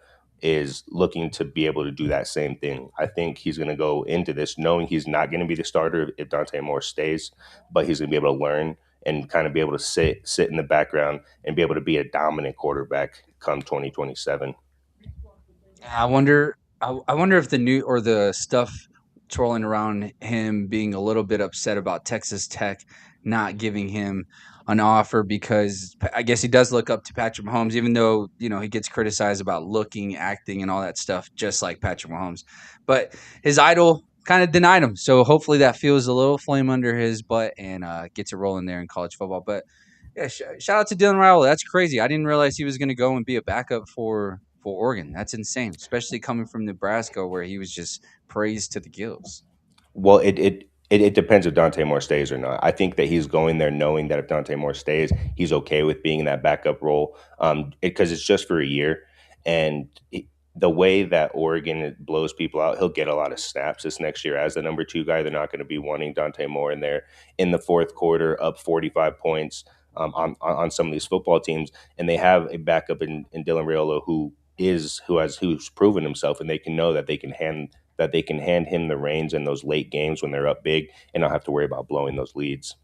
Speaker 6: is looking to be able to do that same thing. I think he's going to go into this knowing he's not going to be the starter if Dante Moore stays, but he's going to be able to learn and kind of be able to sit in the background and be able to be a dominant quarterback come 2027.
Speaker 3: I wonder. I wonder if the new or the stuff twirling around him being a little bit upset about Texas Tech not giving him an offer, because I guess he does look up to Patrick Mahomes, even though he gets criticized about looking, acting, and all that stuff, just like Patrick Mahomes. But his idol kind of denied him, so hopefully that feels a little flame under his butt and gets it rolling there in college football. But yeah, shout out to Dylan Raiola. That's crazy. I didn't realize he was going to go and be a backup for Oregon. That's insane, especially coming from Nebraska, where he was just praised to the gills.
Speaker 6: Well, it depends if Dante Moore stays or not. I think that he's going there knowing that if Dante Moore stays, he's okay with being in that backup role, because it's just for a year. And the way that Oregon blows people out, he'll get a lot of snaps this next year as the number 2 guy. They're not going to be wanting Dante Moore in there in the fourth quarter, up 45 points on some of these football teams, and they have a backup in Dylan Raiola who's proven himself, and they can know that they can hand him the reins in those late games when they're up big and not have to worry about blowing those leads.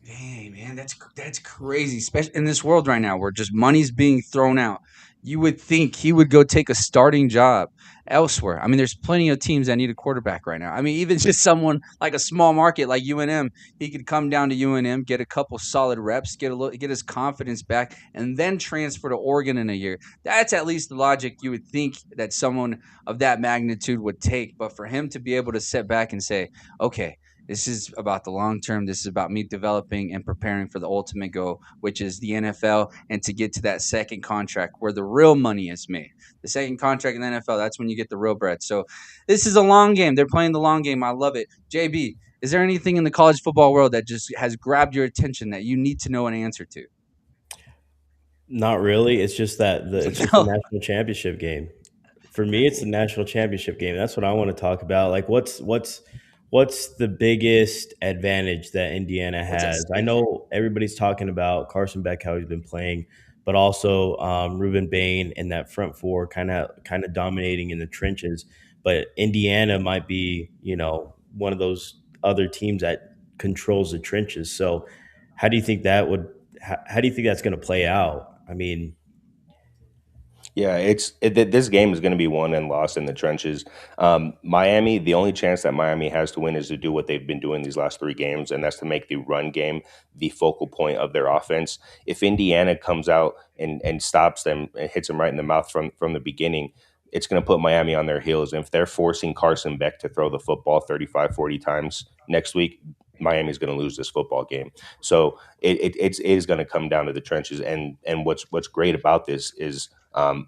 Speaker 3: Dang, man, that's crazy, especially in this world right now where just money's being thrown out. You would think he would go take a starting job elsewhere. I mean, there's plenty of teams that need a quarterback right now. I mean, even just someone like a small market like UNM, he could come down to UNM, get a couple solid reps, get his confidence back, and then transfer to Oregon in a year. That's at least the logic you would think that someone of that magnitude would take. But for him to be able to sit back and say, okay, this is about the long term. This is about me developing and preparing for the ultimate goal, which is the NFL, and to get to that second contract where the real money is made. The second contract in the NFL, that's when you get the real bread. So this is a long game. They're playing the long game. I love it. JB, is there anything in the college football world that just has grabbed your attention that you need to know an answer to?
Speaker 4: Not really. It's just that it's just the national championship game. For me, it's the national championship game. That's what I want to talk about. Like, what's the biggest advantage that Indiana has? I know everybody's talking about Carson Beck, how he's been playing, but also Ruben Bain and that front four kind of dominating in the trenches. But Indiana might be, one of those other teams that controls the trenches. So how do you think that would? How do you think that's going to play out? I mean,
Speaker 6: Yeah, this game is going to be won and lost in the trenches. Miami, the only chance that Miami has to win is to do what they've been doing these last 3 games, and that's to make the run game the focal point of their offense. If Indiana comes out and stops them and hits them right in the mouth from the beginning, it's going to put Miami on their heels. And if they're forcing Carson Beck to throw the football 35, 40 times next week, Miami's going to lose this football game. So it is going to come down to the trenches. And what's great about this is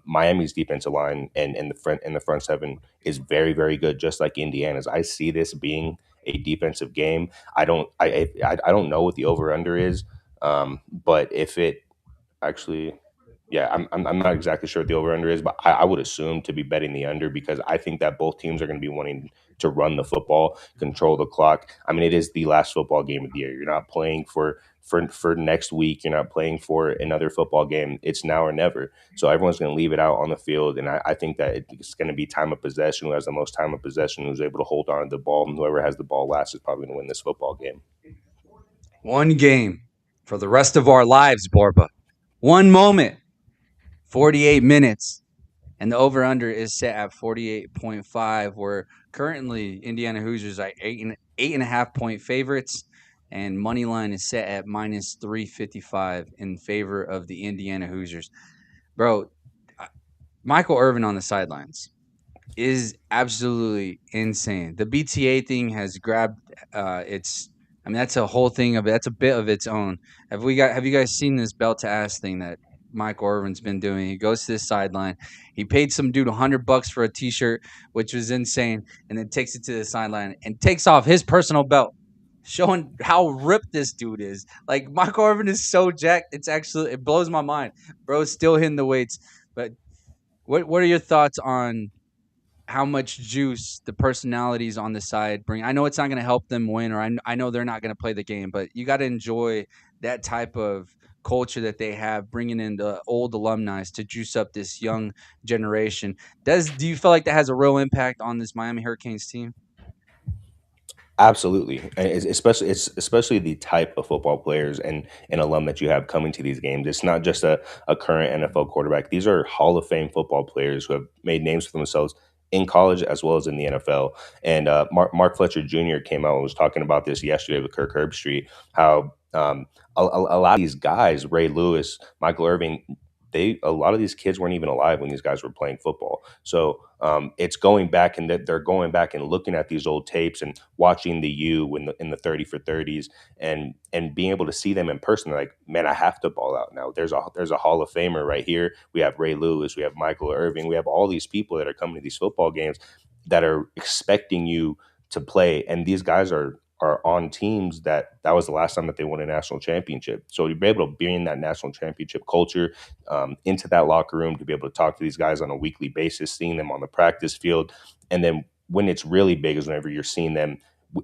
Speaker 6: Miami's defensive line and the front seven is very, very good, just like Indiana's. I see this being a defensive game. I don't know what the over under is, but if it actually, yeah, I'm not exactly sure what the over under is, but I would assume to be betting the under, because I think that both teams are going to be wanting to run the football, control the clock. I mean, it is the last football game of the year. You're not playing for next week. You're not playing for another football game. It's now or never. So everyone's going to leave it out on the field, and I think that it's going to be time of possession. Who has the most time of possession, who's able to hold on to the ball, and whoever has the ball last is probably going to win this football game.
Speaker 3: One game for the rest of our lives, Borba. One moment, 48 minutes. And the over-under is set at 48.5, where currently Indiana Hoosiers are 8.5-point favorites, and money line is set at minus 355 in favor of the Indiana Hoosiers. Bro, Michael Irvin on the sidelines is absolutely insane. The BTA thing has grabbed that's a whole thing of it. That's a bit of its own. Have you guys seen this belt to ass thing that Michael Irvin's been doing? He goes to this sideline. He paid some dude $100 for a t-shirt, which was insane, and then takes it to the sideline and takes off his personal belt, showing how ripped this dude is. Like, Michael Irvin is so jacked. It blows my mind. Bro's still hitting the weights. But what are your thoughts on how much juice the personalities on the side bring? I know it's not going to help them win, or I know they're not going to play the game, but you got to enjoy that type of culture that they have, bringing in the old alumni to juice up this young generation. Do you feel like that has a real impact on this Miami Hurricanes team?
Speaker 6: Absolutely, and especially the type of football players and alum that you have coming to these games. It's not just a current NFL quarterback. These are Hall of Fame football players who have made names for themselves in college as well as in the NFL. And Mark Fletcher Jr. came out and was talking about this yesterday with Kirk Herbstreit, how a lot of these guys, Ray Lewis, Michael Irving, a lot of these kids weren't even alive when these guys were playing football. So it's going back, and they're going back and looking at these old tapes and watching the U in the 30 for 30s and being able to see them in person. They're like, man, I have to ball out now. There's a Hall of Famer right here. We have Ray Lewis, we have Michael Irving, we have all these people that are coming to these football games that are expecting you to play, and these guys are on teams that was the last time that they won a national championship. So to be able to bring that national championship culture into that locker room, to be able to talk to these guys on a weekly basis, seeing them on the practice field, and then when it's really big is whenever you're seeing them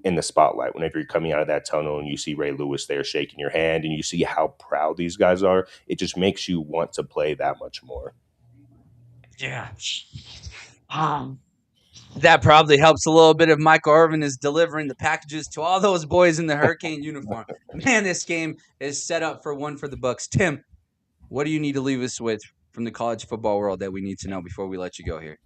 Speaker 6: in the spotlight, whenever you're coming out of that tunnel and you see Ray Lewis there shaking your hand and you see how proud these guys are, it just makes you want to play that much more.
Speaker 3: Yeah. That probably helps a little bit if Michael Irvin is delivering the packages to all those boys in the Hurricane uniform. Man, this game is set up for one for the Bucks. Tim, what do you need to leave us with from the college football world that we need to know before we let you go here?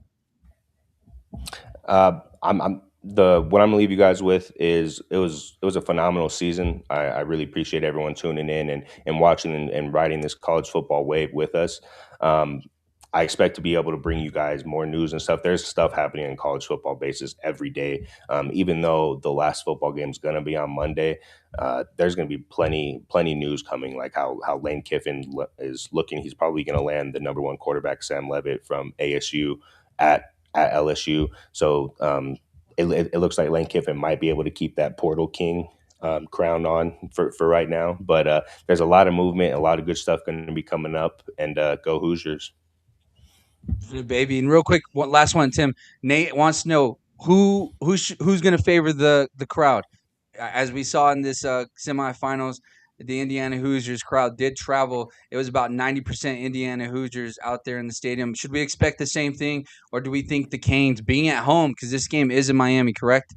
Speaker 6: What I'm gonna leave you guys with is it was a phenomenal season. I really appreciate everyone tuning in and watching and riding this college football wave with us. I expect to be able to bring you guys more news and stuff. There's stuff happening in college football basis every day. Even though the last football game is going to be on Monday, there's going to be plenty news coming, like how Lane Kiffin is looking. He's probably going to land the number one quarterback, Sam Levitt from ASU at LSU. So it looks like Lane Kiffin might be able to keep that Portal King crown on for right now. But there's a lot of movement, a lot of good stuff going to be coming up, and go Hoosiers.
Speaker 3: Baby, and real quick, one last one, Tim. Nate wants to know who's going to favor the crowd. As we saw in this semifinals, the Indiana Hoosiers crowd did travel. It was about 90% Indiana Hoosiers out there in the stadium. Should we expect the same thing, or do we think the Canes being at home, because this game is in Miami, correct?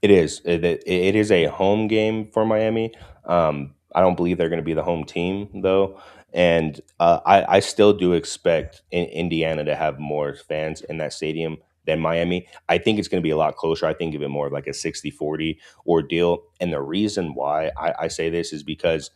Speaker 6: It is. It is a home game for Miami. I don't believe they're going to be the home team, though. And I still do expect Indiana to have more fans in that stadium than Miami. I think it's going to be a lot closer. I think of it more of like a 60-40 ordeal. And the reason why I say this is because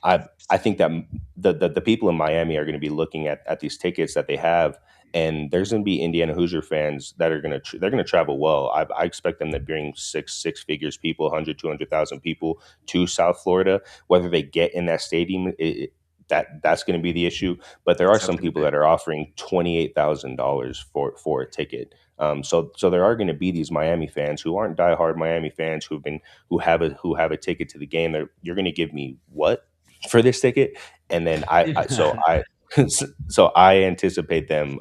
Speaker 6: I think that the people in Miami are going to be looking at these tickets that they have, and there's going to be Indiana Hoosier fans that are going to they're going to travel well. I expect them to bring six figures people, 100, 200,000 people to South Florida. Whether they get in that stadium, that's going to be the issue. But there are some people that are offering $28,000 for a ticket. So there are going to be these Miami fans who aren't diehard Miami fans who have a ticket to the game. You're going to give me what for this ticket? And then so I anticipate them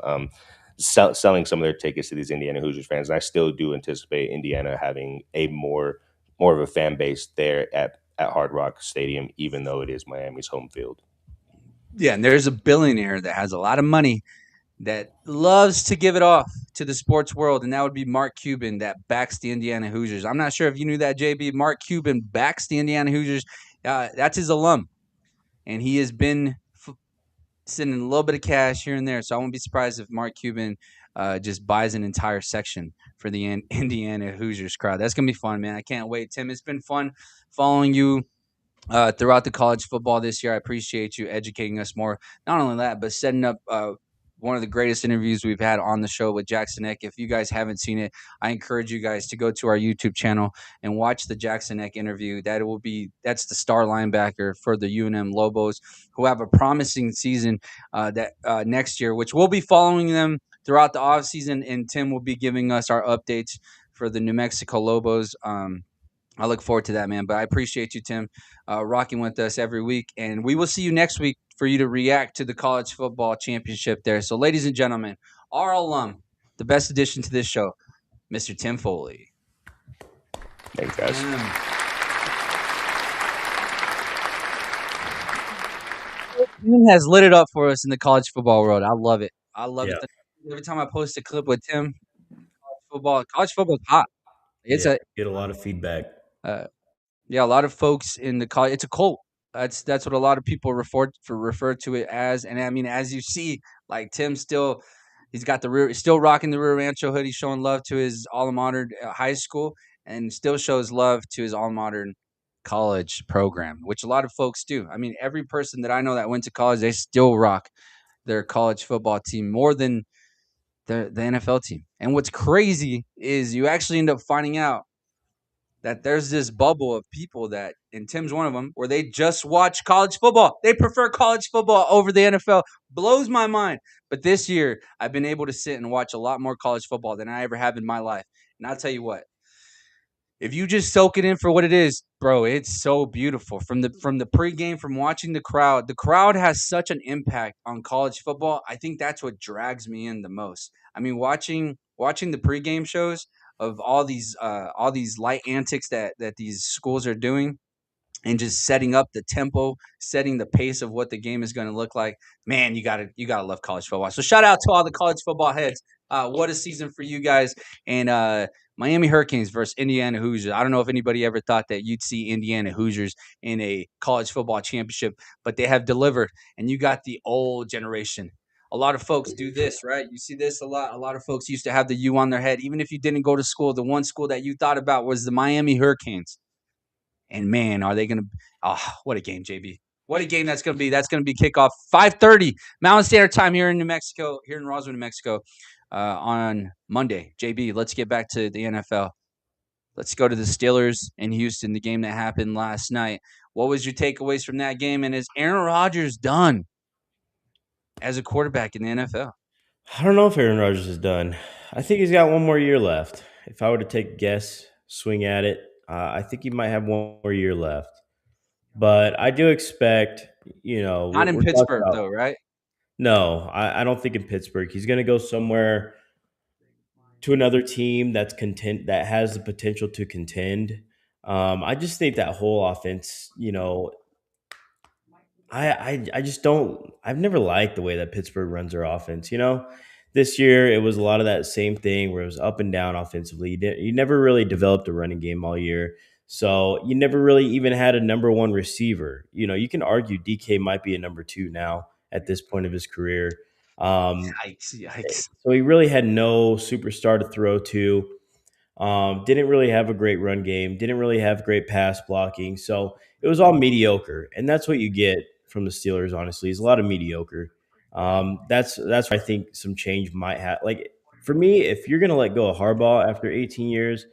Speaker 6: selling some of their tickets to these Indiana Hoosiers fans. And I still do anticipate Indiana having a more of a fan base there at Hard Rock Stadium, even though it is Miami's home field.
Speaker 3: Yeah, and there's a billionaire that has a lot of money that loves to give it off to the sports world, and that would be Mark Cuban, that backs the Indiana Hoosiers. I'm not sure if you knew that, JB. Mark Cuban backs the Indiana Hoosiers. That's his alum, and he has been sending a little bit of cash here and there. So I won't be surprised if Mark Cuban just buys an entire section for the Indiana Hoosiers crowd. That's going to be fun, man. I can't wait. Tim, it's been fun following you throughout the college football this year. I appreciate you educating us more. Not only that, but setting up one of the greatest interviews we've had on the show with Jackson Eck. If you guys haven't seen it, I encourage you guys to go to our YouTube channel and watch the Jackson Eck interview. That's the star linebacker for the UNM Lobos, who have a promising season next year, which we'll be following them throughout the offseason, and Tim will be giving us our updates for the New Mexico Lobos. I look forward to that, man. But I appreciate you, Tim, rocking with us every week. And we will see you next week for you to react to the college football championship there. So, ladies and gentlemen, our alum, the best addition to this show, Mr. Tim Foley.
Speaker 6: Thanks, guys.
Speaker 3: Tim has lit it up for us in the college football world. I love it. I love
Speaker 4: Yeah,
Speaker 3: it. Every time I post a clip with Tim, college football is hot. It's
Speaker 4: yeah,
Speaker 3: a
Speaker 4: get a lot of feedback.
Speaker 3: uh, yeah, a lot of folks in the college. It's a cult. That's what a lot of people refer to it as. And I mean, as you see, like Tim still, he's got still rocking the Rio Rancho hoodie, showing love to his alma mater high school, and still shows love to his alma mater college program, which a lot of folks do. I mean, every person that I know that went to college, they still rock their college football team more than the NFL team. And what's crazy is you actually end up finding out that there's this bubble of people that, and Tim's one of them, where they just watch college football. They prefer college football over the NFL. Blows my mind. But this year, I've been able to sit and watch a lot more college football than I ever have in my life. And I'll tell you what, if you just soak it in for what it is, bro, it's so beautiful. From the pregame, from watching the crowd has such an impact on college football. I think that's what drags me in the most. I mean, watching the pregame shows of all these light antics that these schools are doing, and just setting up the tempo, setting the pace of what the game is going to look like. Man, you gotta love college football. So shout out to all the college football heads. What a season for you guys. And Miami Hurricanes versus Indiana Hoosiers. I don't know if anybody ever thought that you'd see Indiana Hoosiers in a college football championship, but they have delivered. And you got the old generation. A lot of folks do this, right? You see this a lot. A lot of folks used to have the U on their head. Even if you didn't go to school, the one school that you thought about was the Miami Hurricanes. And man, are they going to? Oh, what a game, JB! What a game that's going to be. That's going to be kickoff 5:30 Mountain Standard Time here in New Mexico, here in Roswell, New Mexico, on Monday. JB, let's get back to the NFL. Let's go to the Steelers in Houston, the game that happened last night. What was your takeaways from that game? And is Aaron Rodgers done as a quarterback in the NFL?
Speaker 4: I don't know if Aaron Rodgers is done. I think he's got one more year left. If I were to take a guess, swing at it, I think he might have one more year left. But I do expect,
Speaker 3: Not in
Speaker 4: we're talking
Speaker 3: Pittsburgh,
Speaker 4: about.
Speaker 3: though, right?
Speaker 4: No, I don't think in Pittsburgh. He's going to go somewhere to another team that has the potential to contend. I just think that whole offense, I just don't. I've never liked the way that Pittsburgh runs their offense. This year it was a lot of that same thing where it was up and down offensively. You never really developed a running game all year, so you never really even had a number one receiver. You can argue DK might be a number two now at this point of his career.
Speaker 3: Yikes! Yikes!
Speaker 4: So he really had no superstar to throw to. Didn't really have a great run game. Didn't really have great pass blocking. So it was all mediocre, and that's what you get from the Steelers. Honestly, is a lot of mediocre. That's where I think some change might have. Like for me, if you're gonna let go of Harbaugh after 18 years,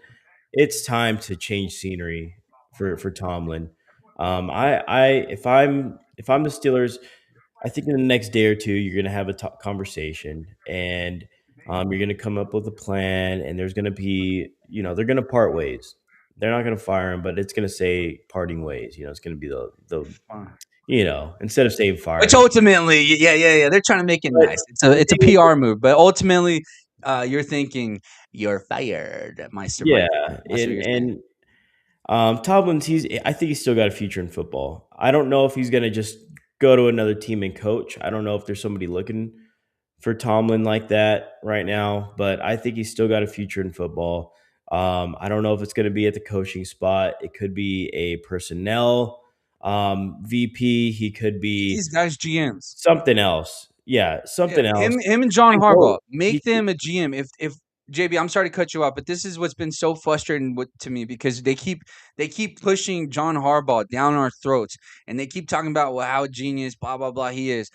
Speaker 4: it's time to change scenery for Tomlin. If I'm the Steelers, I think in the next day or two, you're going to have a conversation, and you're going to come up with a plan, and there's going to be, they're going to part ways. They're not going to fire him, but it's going to say parting ways. It's going to be instead of saying fire
Speaker 3: Which
Speaker 4: him.
Speaker 3: ultimately, yeah. They're trying to make it
Speaker 4: But
Speaker 3: nice. It's a PR move, but ultimately, you're thinking you're fired, Meister.
Speaker 4: yeah,
Speaker 3: That's what you're saying.
Speaker 4: and Tomlin's I think he's still got a future in football. I don't know if he's going to just go to another team and coach. I don't know if there's somebody looking for Tomlin like that right now, but I think he's still got a future in football. I don't know if it's going to be at the coaching spot. It could be a personnel VP. He could be
Speaker 3: These guys GMs.
Speaker 4: something else. Yeah,
Speaker 3: Yeah,
Speaker 4: something else.
Speaker 3: him and John
Speaker 4: And
Speaker 3: Harbaugh,
Speaker 4: he
Speaker 3: make them a GM. If JB, I'm sorry to cut you off, but this is what's been so frustrating to me because they keep pushing John Harbaugh down our throats, and they keep talking about how genius, blah blah blah, he is.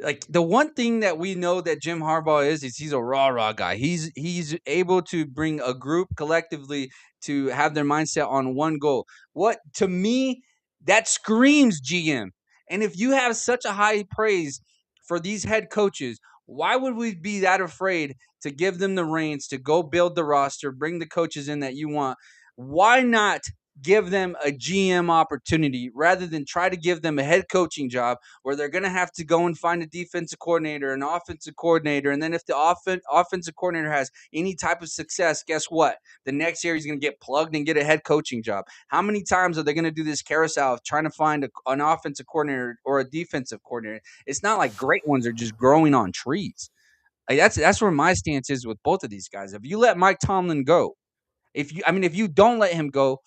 Speaker 3: Like the one thing that we know that Jim Harbaugh is he's a rah guy. He's able to bring a group collectively to have their mindset on one goal. What to me that screams GM. And if you have such a high praise for these head coaches, why would we be that afraid to give them the reins to go build the roster, bring the coaches in that you want? Why not give them a GM opportunity rather than try to give them a head coaching job where they're going to have to go and find a defensive coordinator, an offensive coordinator. And then if the offensive coordinator has any type of success, guess what? The next year he's going to get plugged and get a head coaching job. How many times are they going to do this carousel of trying to find an offensive coordinator or a defensive coordinator? It's not like great ones are just growing on trees. Like that's where my stance is with both of these guys. If you let Mike Tomlin go, if you don't let him go,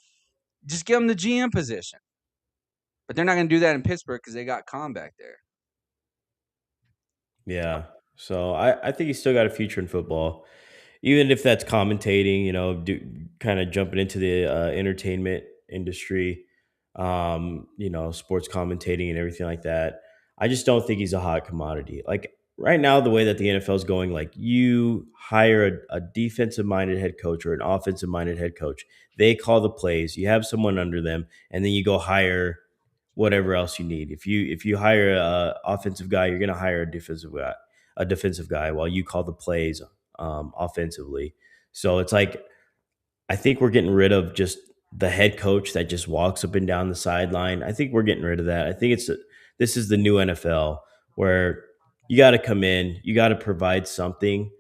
Speaker 3: just give him the GM position. But they're not going to do that in Pittsburgh because they got Khan back there.
Speaker 4: Yeah. So I think he's still got a future in football, even if that's commentating, kind of jumping into the entertainment industry, sports commentating and everything like that. I just don't think he's a hot commodity. Like right now, the way that the NFL is going, like you hire a defensive minded head coach or an offensive minded head coach, they call the plays, you have someone under them, and then you go hire whatever else you need. If you hire a offensive guy, you're going to hire a defensive guy while you call the plays offensively. So it's like I think we're getting rid of just the head coach that just walks up and down the sideline. I think we're getting rid of that. I think this is the new NFL where you got to come in, you got to provide something,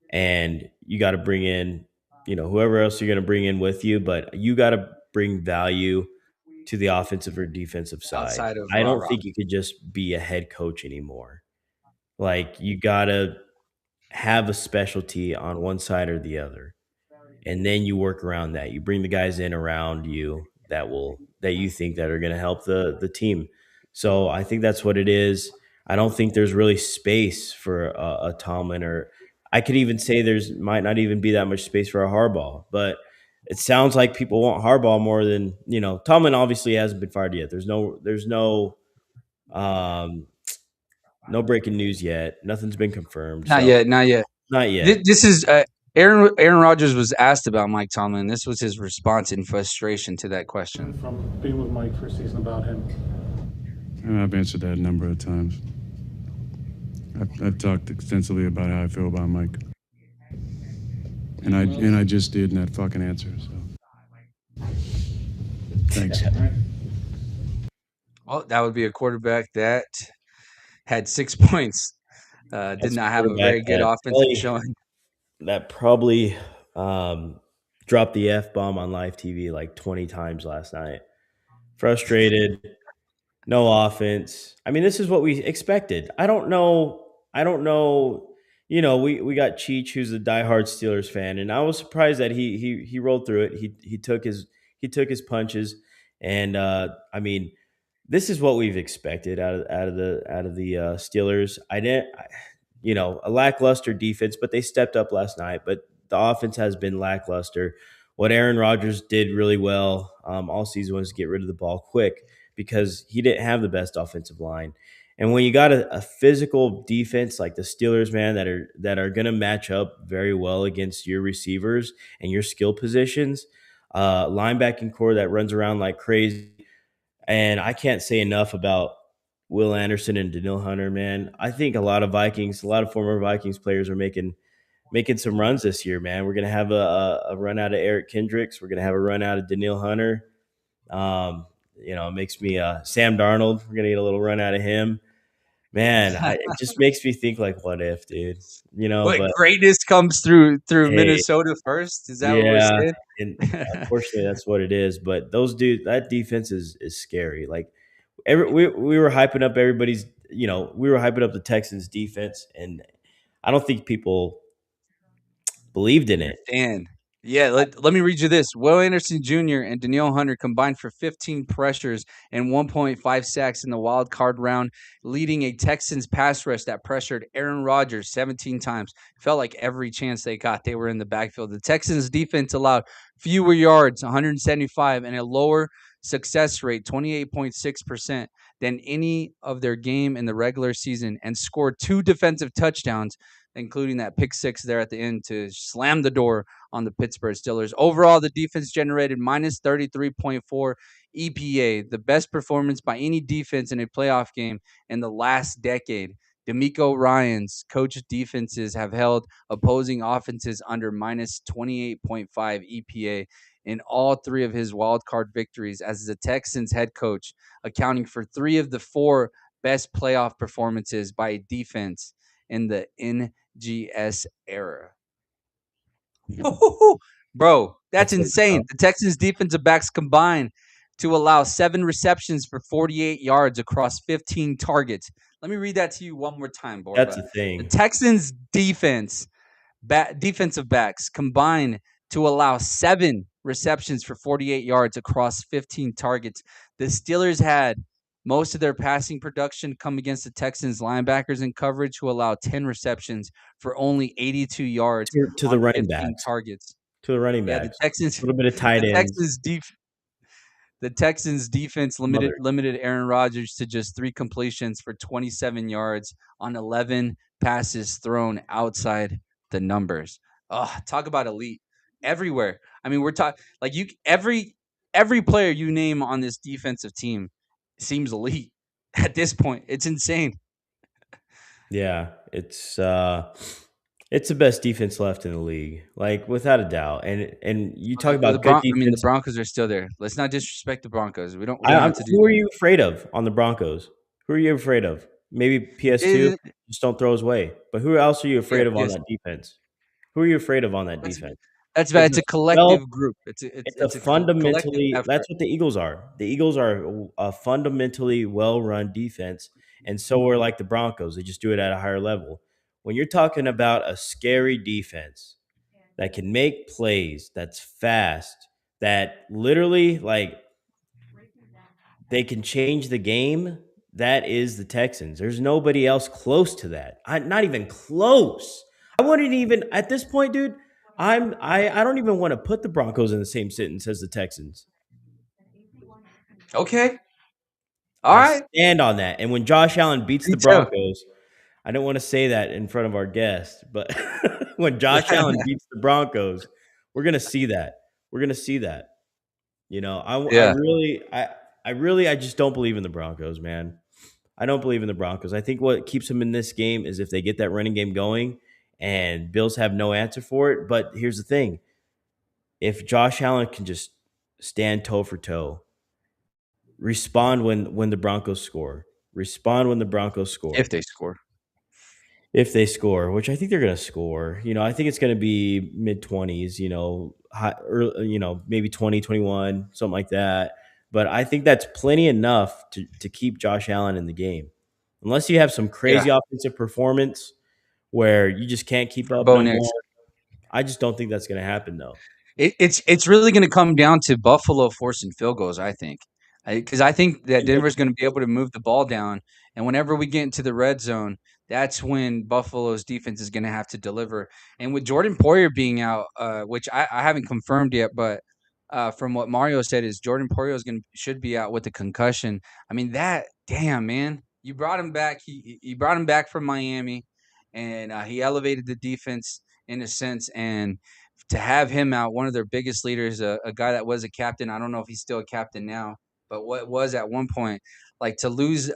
Speaker 4: and you got to bring in, whoever else you're going to bring in with you, but you got to bring value to the offensive or defensive side.
Speaker 3: Outside of
Speaker 4: I don't
Speaker 3: Rob.
Speaker 4: think you could just be a head coach anymore. Like you got to have a specialty on one side or the other. And then you work around that. You bring the guys in around you that you think that are going to help the team. So I think that's what it is. I don't think there's really space for a Tomlin, or I could even say there's might not even be that much space for a Harbaugh. But it sounds like people want Harbaugh more than Tomlin. Obviously hasn't been fired yet. Um, no breaking news yet. Nothing's been confirmed.
Speaker 3: Not
Speaker 4: So
Speaker 3: yet. Not yet.
Speaker 4: not yet.
Speaker 3: This is Aaron Rodgers was asked about Mike Tomlin. This was his response in frustration to that question.
Speaker 7: From being with Mike for a season about him.
Speaker 8: I've answered that a number of times. I've talked extensively about how I feel about Mike, and I just did in that fucking answer. So thanks.
Speaker 3: Well, that would be a quarterback that had 6 points. Did not have a very good offensive showing.
Speaker 4: That probably dropped the F-bomb on live TV like 20 times last night. Frustrated, no offense. I mean, this is what we expected. I don't know. We got Cheech, who's a diehard Steelers fan, and I was surprised that he rolled through it. He took his punches, and this is what we've expected out of the Steelers. A lackluster defense, but they stepped up last night. But the offense has been lackluster. What Aaron Rodgers did really well all season was get rid of the ball quick because he didn't have the best offensive line. And when you got a physical defense like the Steelers, man, that are going to match up very well against your receivers and your skill positions, linebacking core that runs around like crazy. And I can't say enough about Will Anderson and Daniil Hunter, man. I think a lot of former Vikings players are making some runs this year, man. We're going to have a run out of Eric Kendricks. We're going to have a run out of Daniil Hunter. It makes me Sam Darnold. We're going to get a little run out of him. Man, it just makes me think like, what if, dude?
Speaker 3: Greatness comes through Minnesota first? Is that what we're saying?
Speaker 4: And unfortunately, that's what it is. But that defense is scary. Like we were hyping up everybody's. We were hyping up the Texans defense, and I don't think people believed in it.
Speaker 3: And yeah, let me read you this. Will Anderson Jr. and Daniil Hunter combined for 15 pressures and 1.5 sacks in the wild card round, leading a Texans pass rush that pressured Aaron Rodgers 17 times. Felt like every chance they got, they were in the backfield. The Texans defense allowed fewer yards, 175, and a lower success rate, 28.6%, than any of their game in the regular season, and scored 2 defensive touchdowns, including that pick six there at the end to slam the door on the Pittsburgh Steelers. Overall, the defense generated minus 33.4 EPA, the best performance by any defense in a playoff game in the last decade. D'Amico Ryans coach defenses have held opposing offenses under minus 28.5 EPA in all 3 of his wildcard victories as the Texans head coach, accounting for 3 of the 4 best playoff performances by defense in the NGS era. Bro, that's insane. The Texans defensive backs combined to allow 7 receptions for 48 yards across 15 targets. Let me read that to you one more time, Borba.
Speaker 4: That's the
Speaker 3: The
Speaker 4: thing.
Speaker 3: Texans defensive backs combined to allow 7 receptions for 48 yards across 15 targets. The Steelers had most of their passing production come against the Texans linebackers in coverage, who allowed 10 receptions for only 82 yards
Speaker 4: To the
Speaker 3: on
Speaker 4: running
Speaker 3: 15
Speaker 4: backs.
Speaker 3: targets.
Speaker 4: To the running
Speaker 3: Yeah,
Speaker 4: backs. A little bit of
Speaker 3: the
Speaker 4: tight ends.
Speaker 3: The Texans defense
Speaker 4: Mother.
Speaker 3: limited Aaron Rodgers to just 3 completions for 27 yards on 11 passes thrown outside the numbers. Oh, talk about elite everywhere. I mean, we're talking like every player you name on this defensive team seems elite at this point. It's insane.
Speaker 4: Yeah, it's the best defense left in the league, like without a doubt. And you talk about good
Speaker 3: The
Speaker 4: defense.
Speaker 3: Broncos are still there. Let's not disrespect the Broncos. We don't have to do
Speaker 4: Who are
Speaker 3: that.
Speaker 4: you afraid of on the Broncos? Who are you afraid of? Maybe PS2,
Speaker 3: Eh,
Speaker 4: just don't throw his way. But who else are you
Speaker 3: yeah,
Speaker 4: afraid of on
Speaker 3: yes.
Speaker 4: that defense? Who are you afraid of on that
Speaker 3: That's
Speaker 4: defense?
Speaker 3: that's bad.
Speaker 4: It's
Speaker 3: It's
Speaker 4: a
Speaker 3: a
Speaker 4: well,
Speaker 3: collective group.
Speaker 4: it's a
Speaker 3: It's a collective
Speaker 4: fundamentally
Speaker 3: effort.
Speaker 4: that's what the Eagles are. The Eagles are a fundamentally well-run defense, and so are like the Broncos. They just do it at a higher level. When you're talking about a scary defense that can make plays, that's fast, that literally like they can change the game, that is the Texans. There's nobody else close to that. Not even close. I wouldn't even at this point, dude. I don't even want to put the Broncos in the same sentence as the Texans.
Speaker 3: Okay. All
Speaker 4: I
Speaker 3: right.
Speaker 4: stand on that. And when Josh Allen beats
Speaker 3: Me
Speaker 4: the
Speaker 3: too.
Speaker 4: Broncos, I don't want to say that in front of our guest, but when Josh Allen beats the Broncos, we're gonna see that. We're gonna see that. You know,
Speaker 3: Yeah.
Speaker 4: I just don't believe in the Broncos, man. I don't believe in the Broncos. I think what keeps them in this game is if they get that running game going, and Bills have no answer for it. But here's the thing: if Josh Allen can just stand toe for toe, respond when the Broncos score, respond when the Broncos
Speaker 3: If
Speaker 4: score,
Speaker 3: they score.
Speaker 4: if they score, which I think they're going to score. You know, I think it's going to be mid-20s, you know, maybe 20, 21, something like that. But I think that's plenty enough to keep Josh Allen in the game. Unless you have some
Speaker 3: Yeah.
Speaker 4: crazy offensive performance where you just can't keep
Speaker 3: For
Speaker 4: up
Speaker 3: Bo
Speaker 4: no
Speaker 3: Nix.
Speaker 4: more. I just don't think that's going to happen, though.
Speaker 3: It's really going to come down to Buffalo forcing field goals, I think, because I think that
Speaker 4: And they're
Speaker 3: Denver's going to be able to move the ball down, and whenever we get into the red zone, that's when Buffalo's defense is going to have to deliver. And with Jordan Poyer being out, which I haven't confirmed yet, but from what Mario said, is Jordan Poyer should be out with a concussion. I mean, that damn man, you brought him back. He brought him back from Miami, and he elevated the defense in a sense, and to have him out, one of their biggest leaders, a guy that was a captain. I don't know if he's still a captain now, but what was at one point, like to lose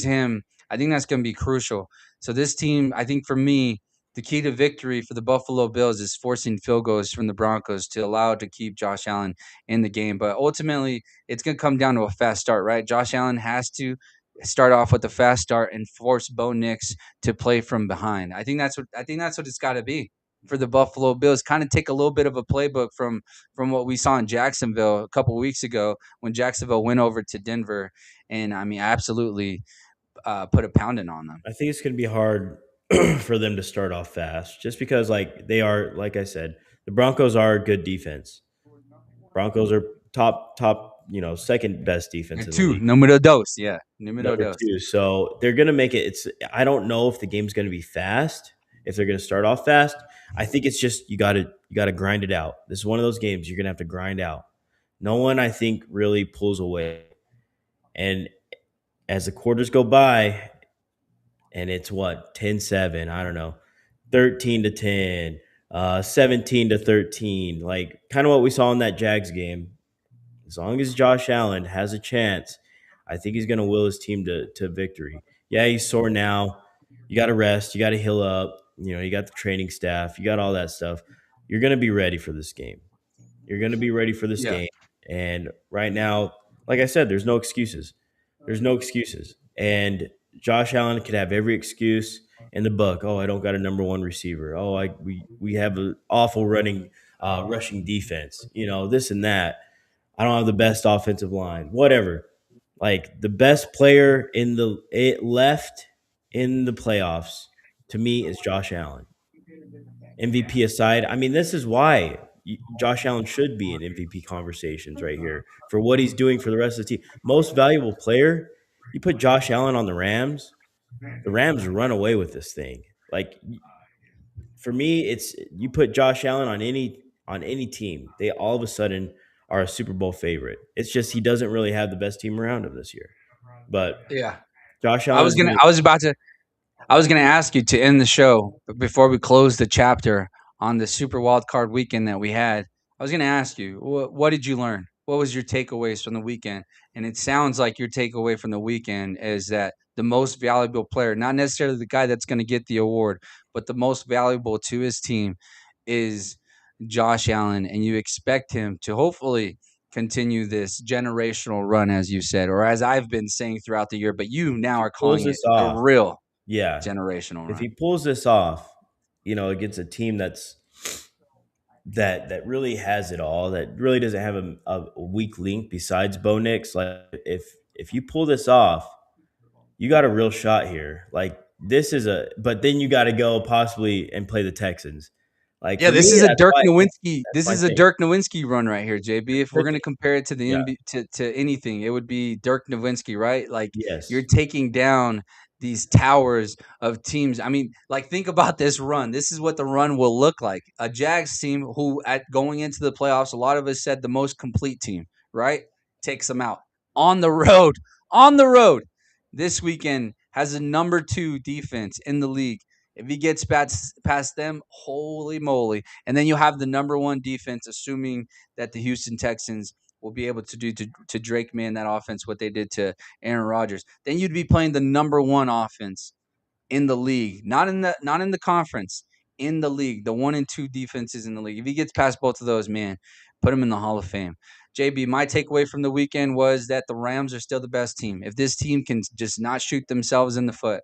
Speaker 3: him, I think that's going to be crucial. So this team, I think for me, the key to victory for the Buffalo Bills is forcing field goals from the Broncos to allow to keep Josh Allen in the game. But ultimately, it's going to come down to a fast start, right? Josh Allen has to start off with a fast start and force Bo Nix to play from behind. I think that's what it's got to be for the Buffalo Bills. Kind of take a little bit of a playbook from what we saw in Jacksonville a couple of weeks ago when Jacksonville went over to Denver, and I mean, absolutely put a pounding on them.
Speaker 4: I think it's going to be hard for them to start off fast just because, like, they are, like I said, the Broncos are a good defense. Broncos are top, second best defense in the
Speaker 3: Two,
Speaker 4: league.
Speaker 3: numero dos, yeah, numero
Speaker 4: Number
Speaker 3: dos.
Speaker 4: 2. So they're going to make it. I don't know if the game's going to be fast, if they're going to start off fast. I think it's just you got to grind it out. This is one of those games you're going to have to grind out. No one, I think, really pulls away. And as the quarters go by, and it's what, 10-7, I don't know, 13-10, 17-13, like kind of what we saw in that Jags game. As long as Josh Allen has a chance, I think he's going to will his team to victory. Yeah, he's sore now. You got to rest. You got to heal up. You got the training staff. You got all that stuff. You're going to be ready for this game. You're going to be ready for this
Speaker 3: Yeah.
Speaker 4: game. And right now, like I said, there's no excuses. There's no excuses. And Josh Allen could have every excuse in the book. Oh, I don't got a number one receiver. Oh, we have an awful rushing defense. This and that. I don't have the best offensive line. Whatever. Like the best player left in the playoffs to me is Josh Allen. MVP aside, I mean, this is why Josh Allen should be in MVP conversations right here for what he's doing for the rest of the team. Most valuable player, you put Josh Allen on the Rams run away with this thing. Like for me, it's you put Josh Allen on any team, they all of a sudden are a Super Bowl favorite. It's just he doesn't really have the best team around him this year. But
Speaker 3: Yeah.
Speaker 4: Josh
Speaker 3: I
Speaker 4: Allen
Speaker 3: was going to ask you to end the show, but before we close the chapter on the Super Wild Card weekend that we had, I was going to ask you, what did you learn? What was your takeaways from the weekend? And it sounds like your takeaway from the weekend is that the most valuable player, not necessarily the guy that's going to get the award, but the most valuable to his team is Josh Allen, and you expect him to hopefully continue this generational run, as you said, or as I've been saying throughout the year, but you now are
Speaker 4: pulls
Speaker 3: calling it
Speaker 4: this
Speaker 3: the
Speaker 4: off.
Speaker 3: real
Speaker 4: Yeah.
Speaker 3: generational
Speaker 4: If
Speaker 3: run.
Speaker 4: he pulls this off, against a team that really has it all, that really doesn't have a weak link besides Bo Nix, like if you pull this off, you got a real shot here. Like but then you got to go possibly and play the Texans. Like
Speaker 3: Yeah,
Speaker 4: for
Speaker 3: this
Speaker 4: me,
Speaker 3: is a
Speaker 4: that's
Speaker 3: Dirk
Speaker 4: why
Speaker 3: Nowinski.
Speaker 4: that's
Speaker 3: This
Speaker 4: my
Speaker 3: is a
Speaker 4: thing.
Speaker 3: Dirk Nowinski run right here, JB. If we're
Speaker 4: But
Speaker 3: going to compare it to the
Speaker 4: yeah,
Speaker 3: to anything, it would be Dirk Nowinski, right? Like you're
Speaker 4: yes,
Speaker 3: taking down these towers of teams. I mean, like think about this run. This is what the run will look like. A Jags team who at going into the playoffs, a lot of us said the most complete team, right? Takes them out on the road. On the road. This weekend has a number 2 defense in the league. If he gets past them, holy moly. And then you have the number 1 defense, assuming that the Houston Texans will be able to do to Drake May in that offense what they did to Aaron Rodgers. Then you'd be playing the number 1 offense in the league, not in the conference, in the league, the 1 and 2 defenses in the league. If he gets past both of those, man, put him in the Hall of Fame. JB, my takeaway from the weekend was that the Rams are still the best team. If this team can just not shoot themselves in the foot,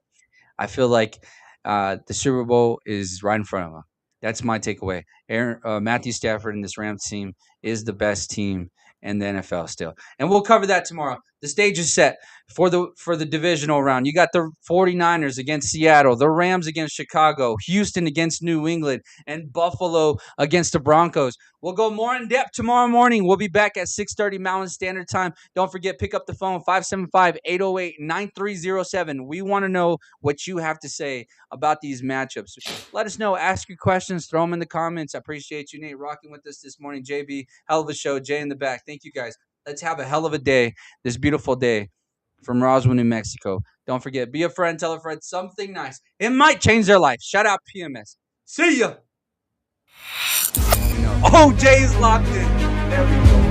Speaker 3: I feel like the Super Bowl is right in front of them. That's my takeaway. Matthew Stafford and this Rams team is the best team in the NFL still. And we'll cover that tomorrow. The stage is set for the divisional round. You got the 49ers against Seattle, the Rams against Chicago, Houston against New England, and Buffalo against the Broncos. We'll go more in depth tomorrow morning. We'll be back at 6:30 Mountain Standard Time. Don't forget, pick up the phone, 575-808-9307. We want to know what you have to say about these matchups. Let us know. Ask your questions. Throw them in the comments. I appreciate you, Nate, rocking with us this morning. JB, hell of a show. Jay in the back. Thank you, guys. Let's have a hell of a day, this beautiful day from Roswell, New Mexico. Don't forget, be a friend. Tell a friend something nice. It might change their life. Shout out PMS. See ya. Oh, Jay's locked in. There we go.